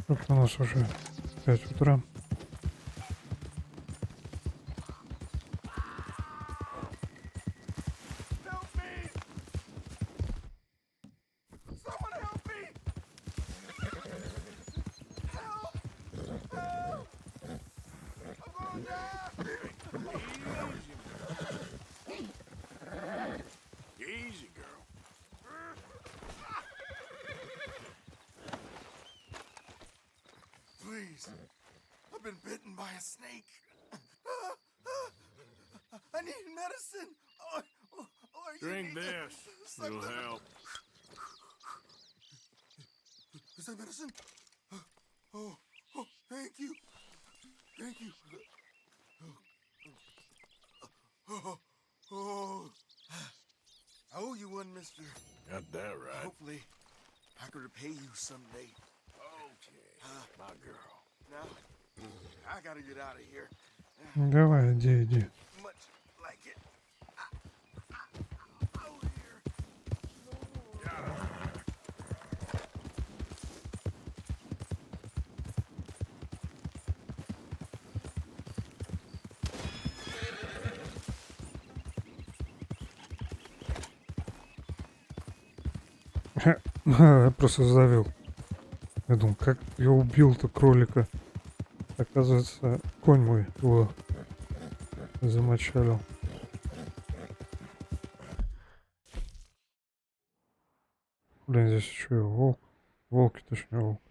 Сколько у нас уже? 5 утра. Easy, girl. Please. I've been bitten by a snake. I need medicine. Drink this. It'll help. Is that medicine? Oh, thank you. Thank you. Oh. I owe you one, mister. Got that right. Hopefully, I could repay you someday. Okay, my girl. Now, I gotta get out of here. Давай, иди. Much like it. Я просто завел. Я думал, как я убил-то кролика. Оказывается, конь мой его замочалил. Блин, здесь еще и волк. Волки, точнее, волк.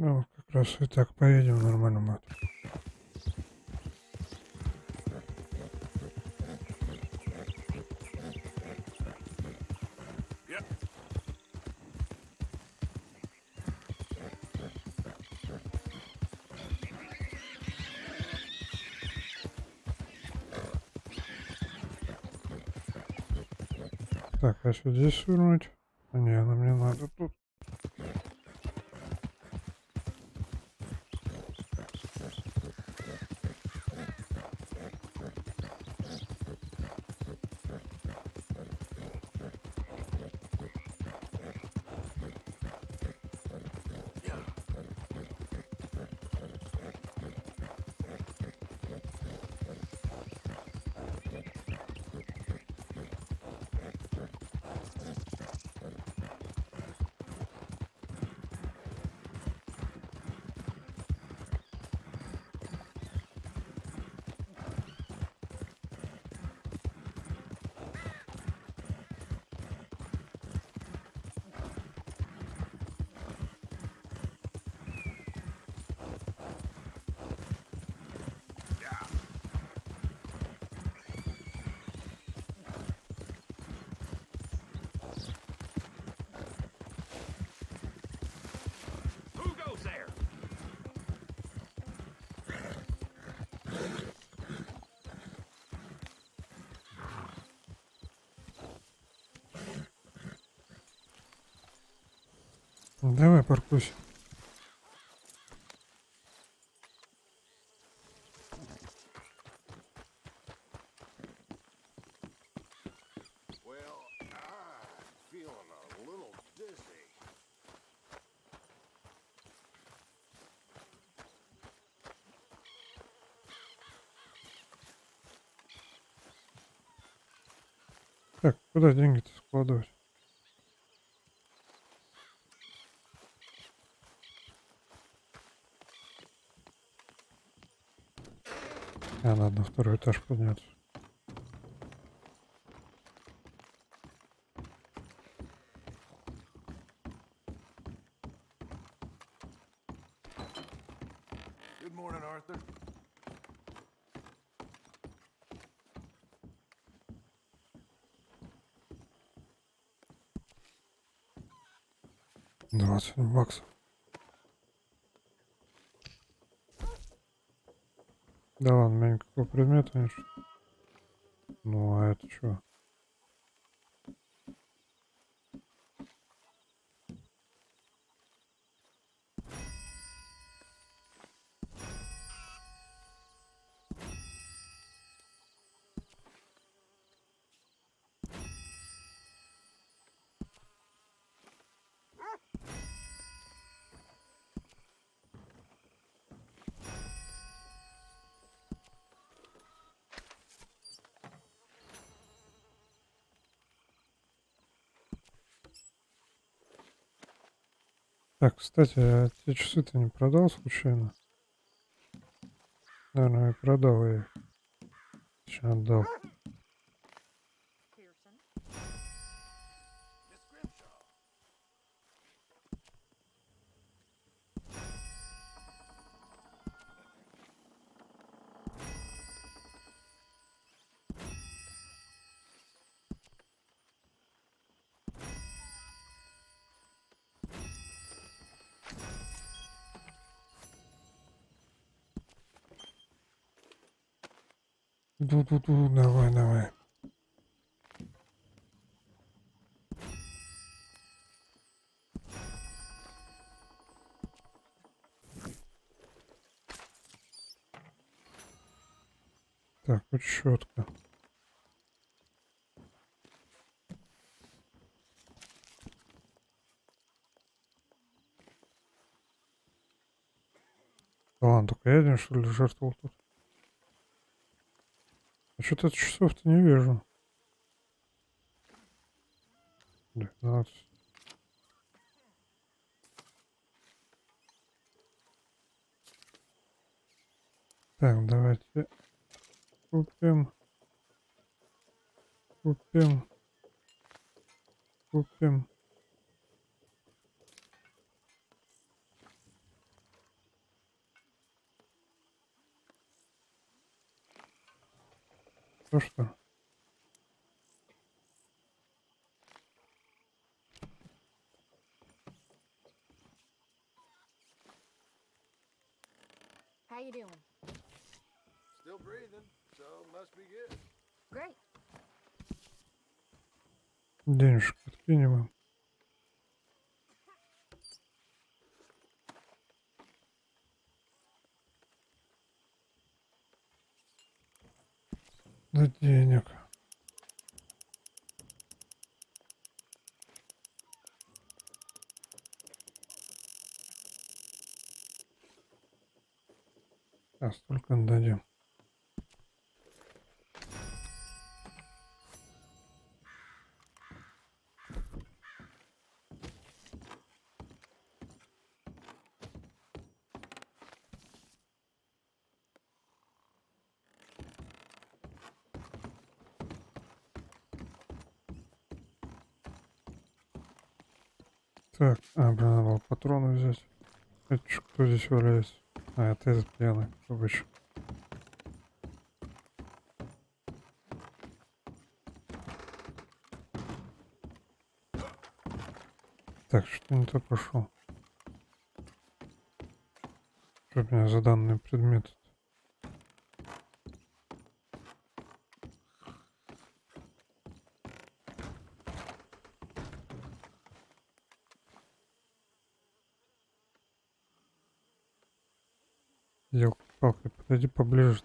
Ну, как раз и так поедем в нормальном мату. Так, а что здесь свернуть? А не, нам не надо тут. Давай, паркуйся. Well, I'm feeling a little dizzy. Так, куда деньги-то складывать? А, надо на второй этаж подняться. Good morning, Arthur. $20. Да ладно, у меня никакого предмета нет. Ну, а это что? Так, кстати, а те часы ты не продал случайно? Наверное, и продал я их. Сейчас отдал. Ду-ду-ду, давай, давай. Так, вот щетка. Да ладно, только я один, что ли, жертвовал тут? А что-то часов-то не вижу. 12. Так, давайте купим. Купим. Купим. То что? How you doing? Still breathing, so must be good. Great. Денежек подкинем им. Да денег. А столько дадим. Так, блин, надо было патроны взять. Это кто здесь валяется? А, это этот пьяный, обычно. Так, что не то пошел. Что у меня за данный предмет? Ёлки-палки, подойди поближе.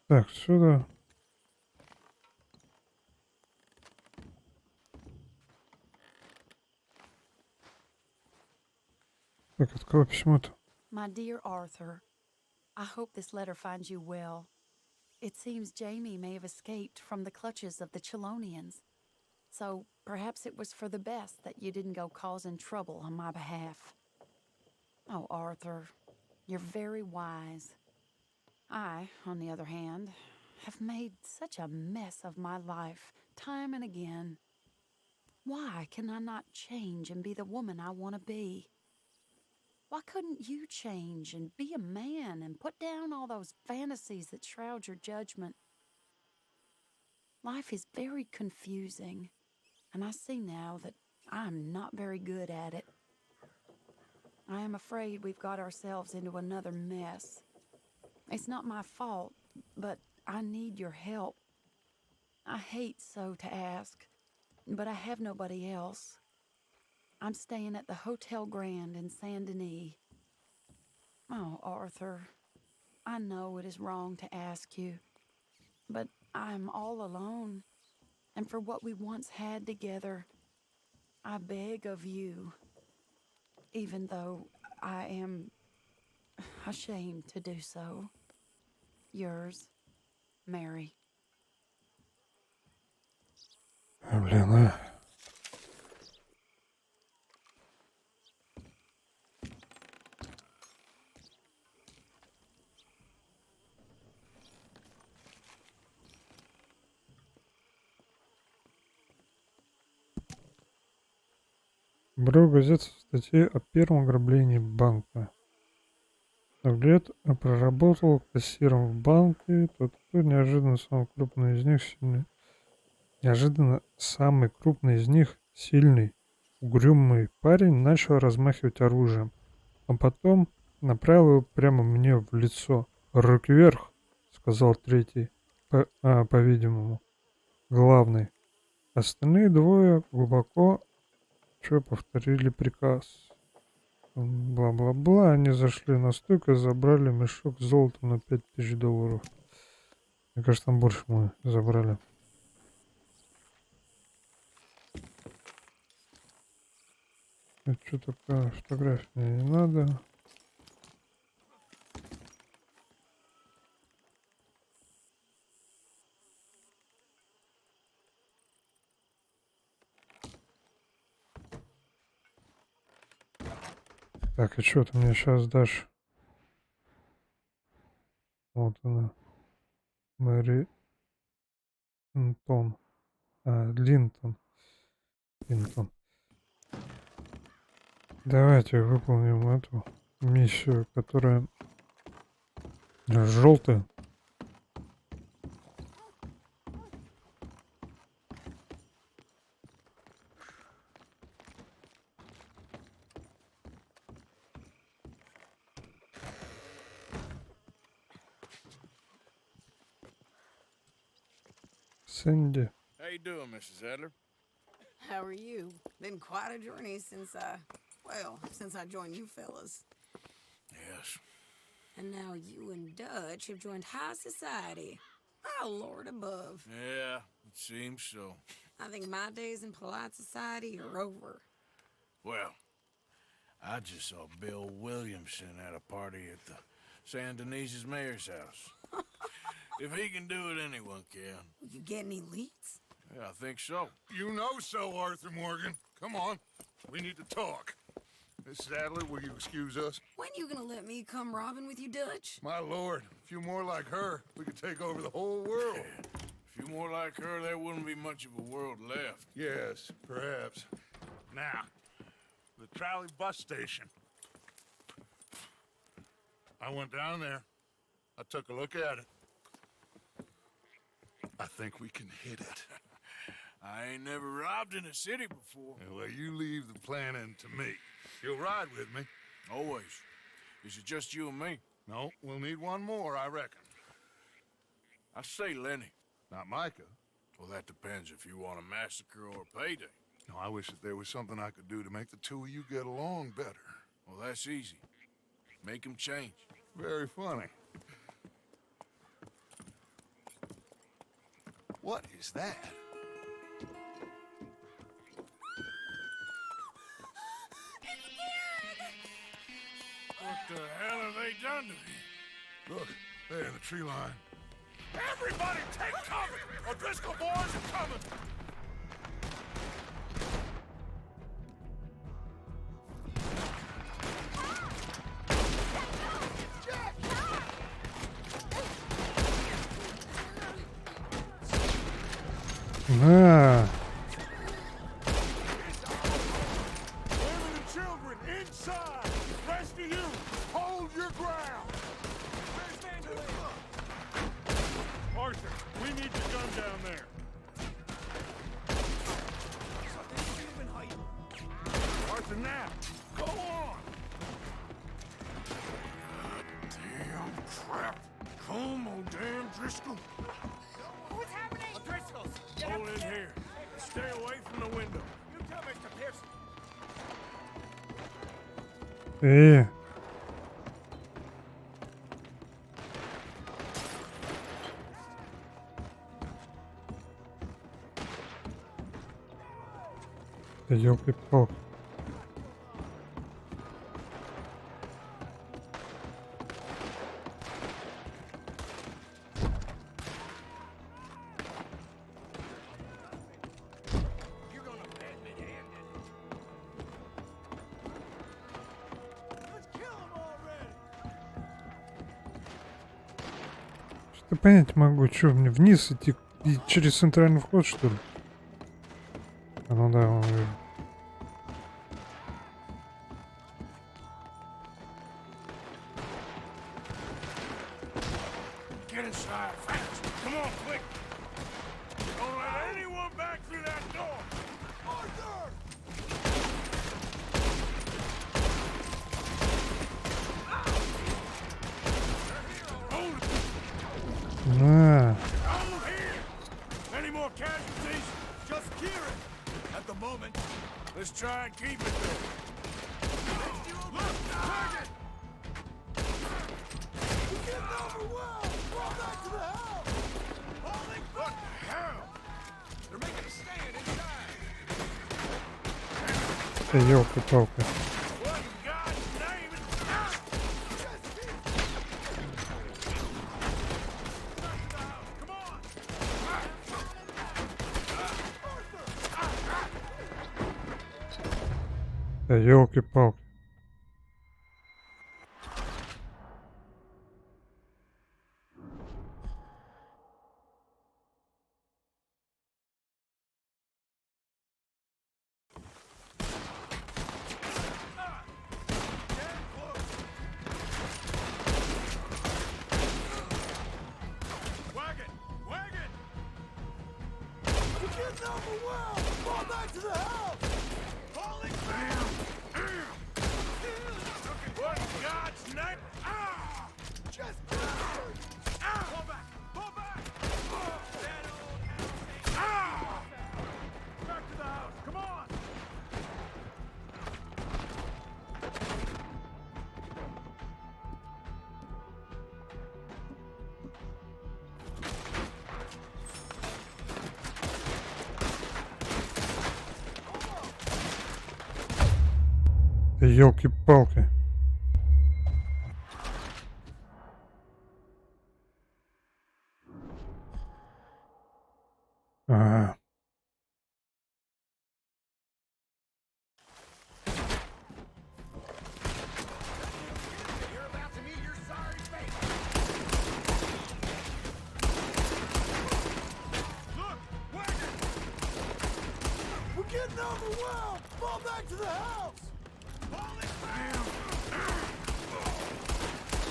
Так, сюда. Так, открой письмо-то. My dear Arthur, I hope this letter finds you well. It seems Jamie may have escaped from the clutches of the Chelonians. So perhaps it was for the best that you didn't go causing trouble on my behalf. Oh, Arthur, you're very wise. I, on the other hand, have made such a mess of my life time and again. Why can I not change and be the woman I want to be? Why couldn't you change and be a man and put down all those fantasies that shroud your judgment? Life is very confusing, and I see now that I'm not very good at it. I am afraid we've got ourselves into another mess. It's not my fault, but I need your help. I hate so to ask, but I have nobody else. I'm staying at the Hotel Grand in Saint Denis. Oh, Arthur, I know it is wrong to ask you, but I'm all alone, and for what we once had together, I beg of you, even though I am ashamed to do so. Yours, Mary. Блин, а. Бро газет в статье о первом ограблении банка. Лет проработал кассиром в банке, тот неожиданно самый крупный из них сильный. Неожиданно самый крупный из них, сильный, угрюмый парень, начал размахивать оружием, а потом направил его прямо мне в лицо. «Руки вверх!» — сказал третий, по-видимому, главный. Остальные двое глубоко повторили приказ. Бла-бла-бла, они зашли на стойку и забрали мешок с золотом на $5000. Мне кажется, там больше мы забрали. Это что такое? Фотография мне не надо. Так, и что ты мне сейчас дашь? Вот она. Мэри Линтон. Линтон. Давайте выполним эту миссию, которая желтая. Cindy. How you doing, Mrs. Adler? How are you? Been quite a journey since I joined you fellas. Yes. And now you and Dutch have joined high society. Oh, Lord above. Yeah, it seems so. I think my days in polite society are over. Well, I just saw Bill Williamson at a party at the San Denise's mayor's house. If he can do it, anyone can. You get any leads? Yeah, I think so. You know so, Arthur Morgan. Come on. We need to talk. Miss Adler, will you excuse us? When you gonna let me come robbing with you, Dutch? My lord, a few more like her, we could take over the whole world. A few more like her, there wouldn't be much of a world left. Yes, perhaps. Now, the trolley bus station. I went down there. I took a look at it. I think we can hit it. I ain't never robbed in a city before. Well, you leave the planning to me. You'll ride with me? Always. Is it just you and me? No, we'll need one more, I reckon. I say Lenny. Not Micah. Well, that depends if you want a massacre or a payday. No, I wish that there was something I could do to make the two of you get along better. Well, that's easy. Make them change. Very funny. What is that? the hell have they done to me? Look, there in the tree line. Everybody take cover! O'Driscoll boys are coming! На! Women and children inside! Rest of you, hold your ground! Arthur, we need your gun down there. Arthur, now, go on! Damn crap! Come on, damn Driscoll! What's happening? O'Driscoll's! Hold in here. Stay away from the window. You tell Mr. Pearson. Да ёлки-палки. Что-то понять могу, что мне вниз идти и через центральный вход, что ли? А ну да, он вижу. Get inside fast. Come on, quick. Don't let anyone back through that door. Arthur! На! Any more casualties? Just hear it. At the moment, let's try and keep it there. Look, target! We're getting overwhelmed! Fall back to the house! Holy what the hell? They're making a stand inside. Да ёлки-палки. What in God's name is... Just keep... Come on! Да ёлки-палки. Wagon! Wagon! We're getting overwhelmed! Fall back to the house! Falling down! What in God's name? Ah! Just ah! Pull back! Pull back! Ah! Back to the house! Come on! Да ёлки-палки. Ага. You're about to meet your sorry fate! Look! Wagon! We're getting overwhelmed! Fall back to the house! Falling down!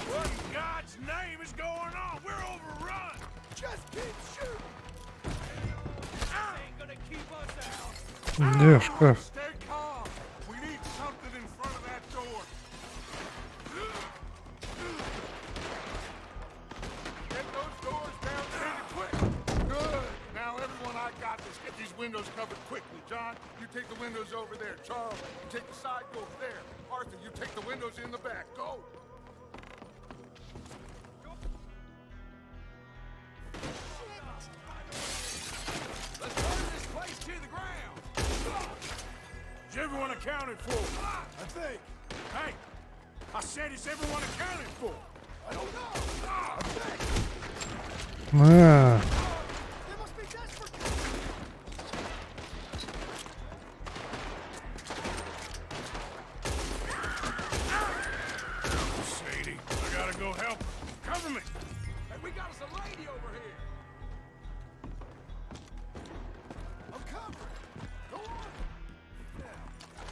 What in God's name is going on? We're overrun! Just keep shooting! Ain't gonna keep us out! Где шкаф? Stay calm! We need something in front of that door! Get those doors down pretty quick! Good! Now everyone, I got this. Get these windows covered quickly. John, you take the windows over there. Charles, you take the side doors there. Arthur, you take the windows in the back. Go! Let's burn this place to the ground! Is everyone accounted for? I think. Hey, I said, is everyone accounted for? I don't know. They must be desperate. Sadie, I gotta go help. Cover me. Hey, we got us a lady over here. I'm covering. Go on.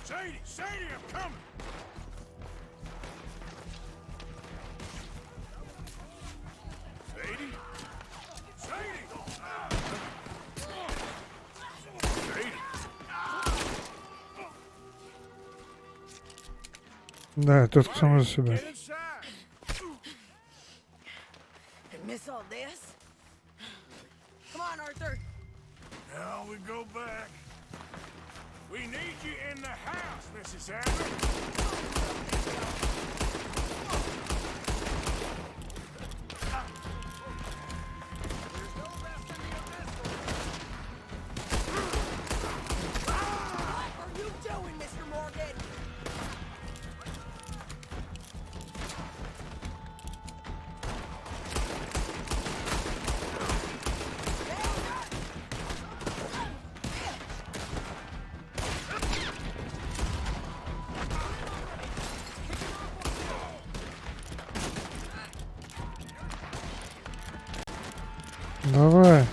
Sadie, Sadie, I'm coming. Sadie? Sadie! Sadie! Да, тот, кто сам за себя. Get inside. Miss all this? Come on, Arthur. Now we go back. We need you in the house, Mrs. Adler. What are you doing, Mr. Morgan? Давай.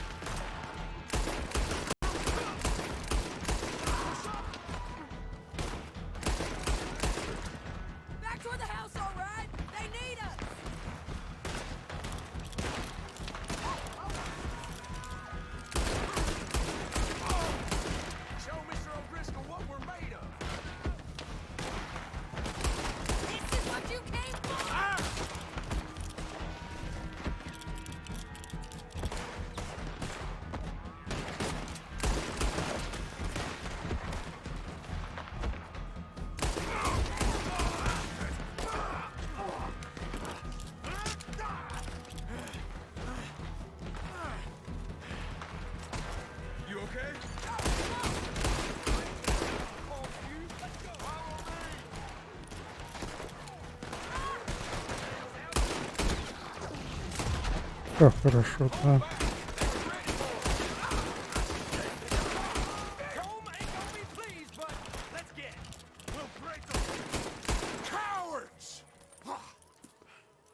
Back toward the house, all right? They need us. Show Mr. O'Driscoll what we're made of. This is what you came for. You okay? Как хорошо, да. Cowards!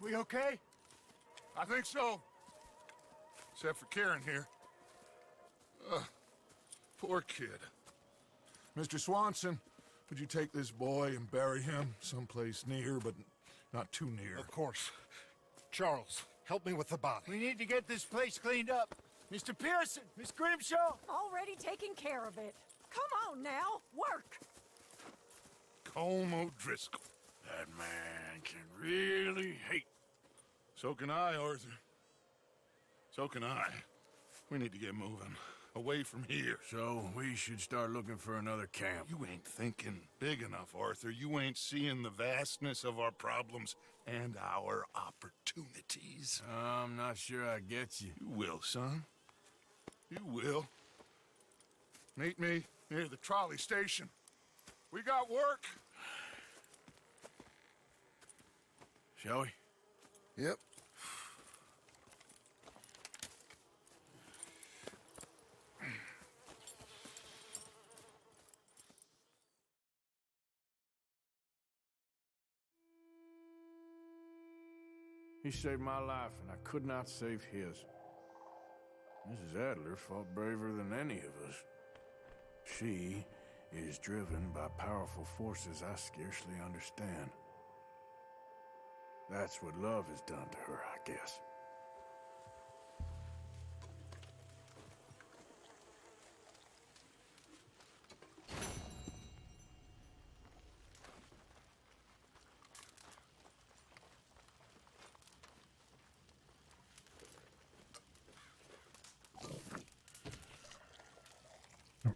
We okay? I think so. Except for Karen here. Poor kid. Mr. Swanson, would you take this boy and bury him someplace near, but not too near? Of course. Charles, help me with the body. We need to get this place cleaned up. Mr. Pearson, Miss Grimshaw. Already taking care of it. Come on now, work. Colm O'Driscoll. That man can really hate. So can I, Arthur. So can I. We need to get moving. Away from here. So we should start looking for another camp. You ain't thinking big enough, Arthur. You ain't seeing the vastness of our problems and our opportunities. I'm not sure I get you. You will, son. You will. Meet me near the trolley station. We got work. Shall we? Yep. He saved my life, and I could not save his. Mrs. Adler fought braver than any of us. She is driven by powerful forces I scarcely understand. That's what love has done to her, I guess.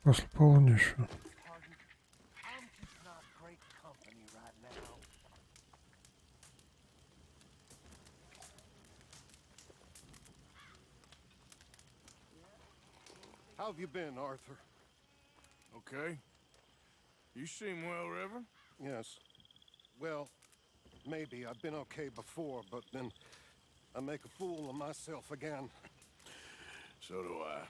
После полудня еще. How have you been, Arthur? Okay. You seem well, Reverend. Yes. Well, maybe. I've been okay before, but then I make a fool of myself again. So do I.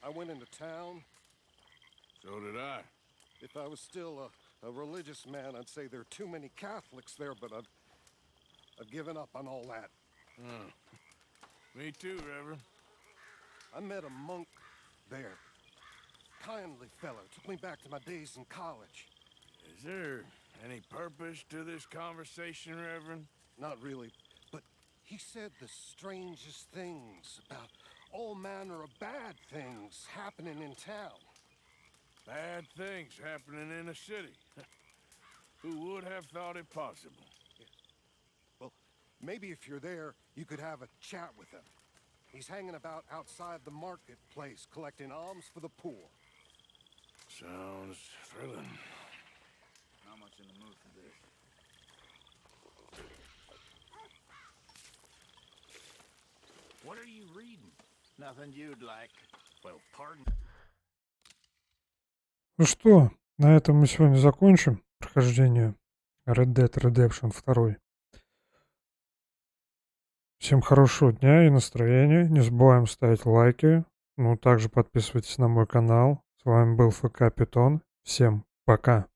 I went into town. So did I. If I was still a religious man, I'd say there are too many Catholics there, but I've given up on all that. Me too, Reverend. I met a monk there. Kindly fellow. Took me back to my days in college. Is there any purpose to this conversation, Reverend? Not really, but he said the strangest things about all manner of bad things happening in town. Bad things happening in a city. Who would have thought it possible? Yeah. Well, maybe if you're there, you could have a chat with him. He's hanging about outside the marketplace, collecting alms for the poor. Sounds thrilling. Not much in the mood for this. What are you reading? Nothing you'd like. Well, pardon. Ну что, на этом мы сегодня закончим прохождение Red Dead Redemption 2. Всем хорошего дня и настроения. Не забываем ставить лайки. Ну, также подписывайтесь на мой канал. С вами был ФК Питон. Всем пока.